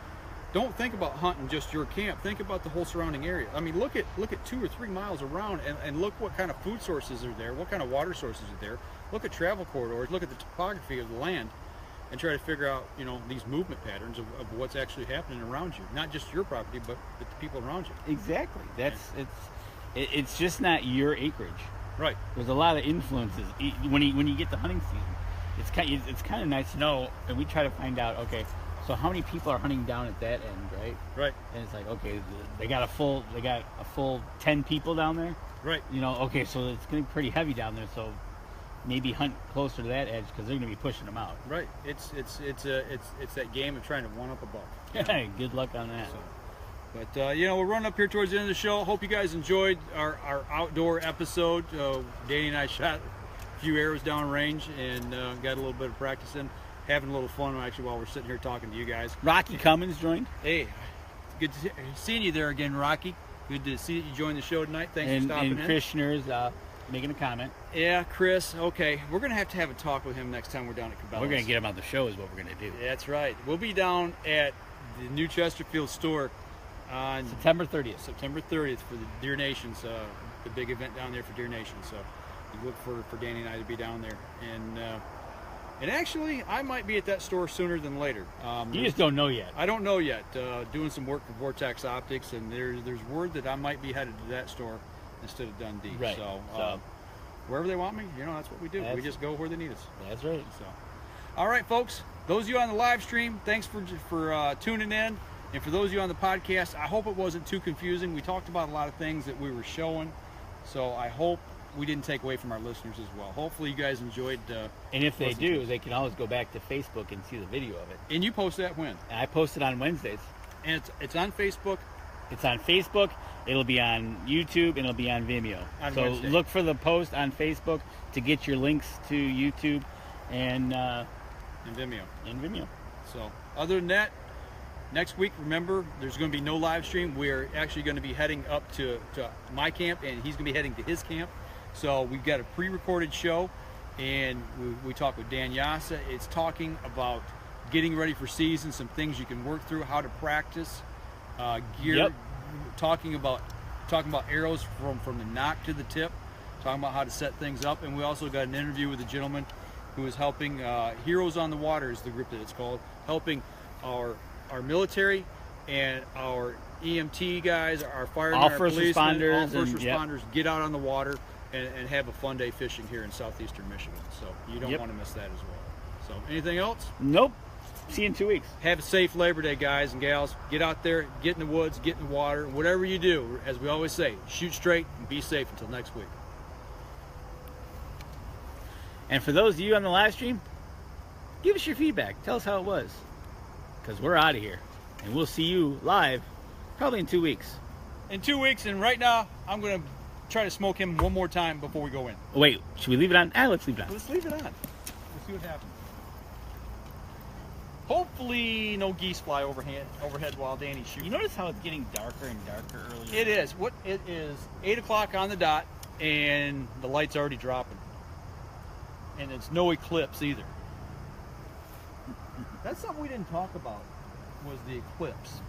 don't think about hunting just your camp. Think about the whole surrounding area. I mean, look at 2 or 3 miles around and look what kind of food sources are there, what kind of water sources are there. Look at travel corridors. Look at the topography of the land. and try to figure out, you know, these movement patterns of what's actually happening around you, not just your property, but the people around you. Exactly. It's just not your acreage. Right. There's a lot of influences when you get to hunting season. It's kind of nice to know, and we try to find out. Okay, so how many people are hunting down at that end, right? Right. And it's like, okay, they got a full 10 people down there. Right. You know, okay, so it's going to be pretty heavy down there. So maybe hunt closer to that edge because they're going to be pushing them out. Right. It's that game of trying to one up a buck. Yeah. Good luck on that. So, but you know, we're running up here towards the end of the show. Hope you guys enjoyed our outdoor episode. Danny and I shot a few arrows down range and got a little bit of practice in, having a little fun actually while we're sitting here talking to you guys. Rocky Cummins joined. Hey, good to seeing you there again, Rocky. Good to see that you joined the show tonight. Thanks for stopping in. And Chris Schneer's making a comment. Yeah, Chris. Okay, we're gonna have a talk with him next time we're down at Cabela's. We're gonna get him on the show, is what we're gonna do. That's right. We'll be down at the New Chesterfield store on September 30th. September 30th for the Deer Nations, the big event down there for Deer Nations. So you look for Danny and I to be down there, and actually I might be at that store sooner than later. You just don't know yet. I don't know yet. Doing some work for Vortex Optics, and there's word that I might be headed to that store instead of Dundee. Right. So wherever they want me, you know, that's what we do. We just go where they need us. That's right. So, all right, folks. Those of you on the live stream, thanks for tuning in. And for those of you on the podcast, I hope it wasn't too confusing. We talked about a lot of things that we were showing, so I hope we didn't take away from our listeners as well. Hopefully you guys enjoyed. And if they do, they can always go back to Facebook and see the video of it. And you post that when? I post it on Wednesdays. And it's on Facebook. It's on Facebook. It'll be on YouTube, and it'll be on Vimeo. So Wednesday. Look for the post on Facebook to get your links to YouTube and Vimeo. So other than that, next week, remember, there's going to be no live stream. We're actually going to be heading up to my camp, and he's going to be heading to his camp. So we've got a pre-recorded show, and we talk with Dan Yassa. It's talking about getting ready for season, some things you can work through, how to practice, gear. Yep. Talking about arrows from the nock to the tip, talking about how to set things up. And we also got an interview with a gentleman who is helping Heroes on the Water is the group that it's called, helping our military and our EMT guys, our firemen, all our first policemen, responders, all first and, responders get out on the water and have a fun day fishing here in southeastern Michigan. So you don't want to miss that as well. So anything else? Nope. See you in 2 weeks. Have a safe Labor Day, guys and gals. Get out there, get in the woods, get in the water. Whatever you do, as we always say, shoot straight and be safe until next week. And for those of you on the live stream, give us your feedback. Tell us how it was. Because we're out of here. And we'll see you live probably in 2 weeks. In 2 weeks, and right now, I'm going to try to smoke him one more time before we go in. Wait, should we leave it on? Let's leave it on. Let's leave it on. Let's see what happens. Hopefully no geese fly overhead while Danny's shooting. You notice how it's getting darker and darker earlier? It is. It is 8 o'clock on the dot, and the light's already dropping. And it's no eclipse either. That's something we didn't talk about, was the eclipse.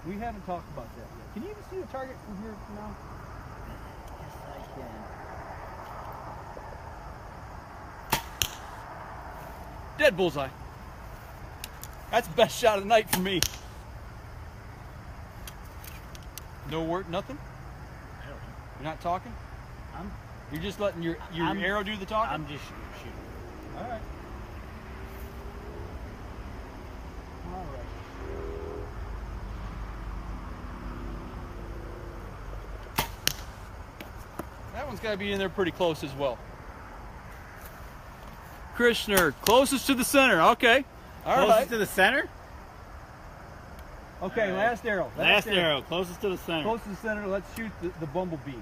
We haven't talked about that yet. Can you even see the target from here now? Yes, I can. Dead bullseye. That's the best shot of the night for me. No word, nothing? I don't know. You're not talking? You're just letting your arrow do the talking? I'm just shooting. All right. All right. That one's got to be in there pretty close as well. Krishner, closest to the center. Okay. All right. Closest to the center? Okay, last arrow. Last arrow, closest to the center. Closest to the center. Let's shoot the bumblebee.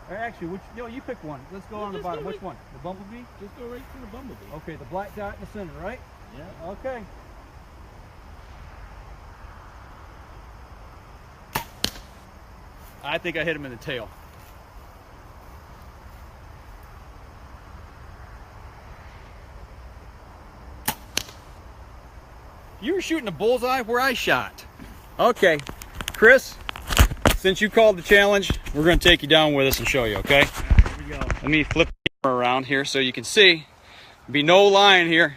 Or actually, you pick one. Let's go on the bottom. Which one? The bumblebee? Just go right to the bumblebee. Okay, the black dot in the center, right? Yeah. Okay. I think I hit him in the tail. You were shooting a bullseye where I shot. Okay, Chris, since you called the challenge, we're going to take you down with us and show you, okay? Here we go. Let me flip the camera around here so you can see. Be no line here.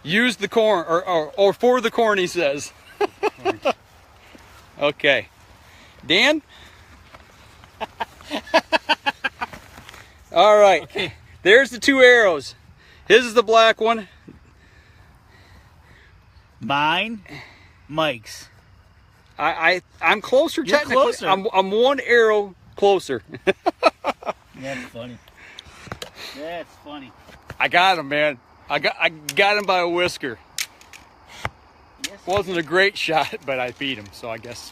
Use the corn, or for the corn, he says. Okay. Dan? All right. Okay. There's the 2 arrows. His is the black one. Mine, Mike's. I'm closer. You're technically. closer. I'm 1 arrow closer. That's funny. That's funny. I got him, man. I got him by a whisker. Yes. Wasn't a great shot, but I beat him. So I guess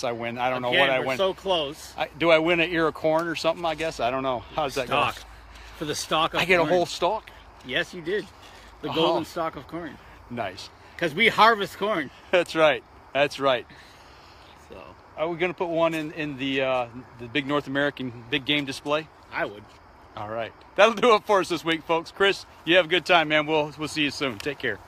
I win. I don't know what I we're win. so close. Do I win an ear of corn or something? I guess I don't know. How's that go? Stalk. For the stalk of I get corn. a whole stalk. Yes, you did. The Oh. golden stalk of corn. Nice. Because we harvest corn. That's right. That's right. So Are we gonna put one in the big North American big game display? I would. All right. That'll do it for us this week, folks. Chris, you have a good time, man. We'll see you soon. Take care.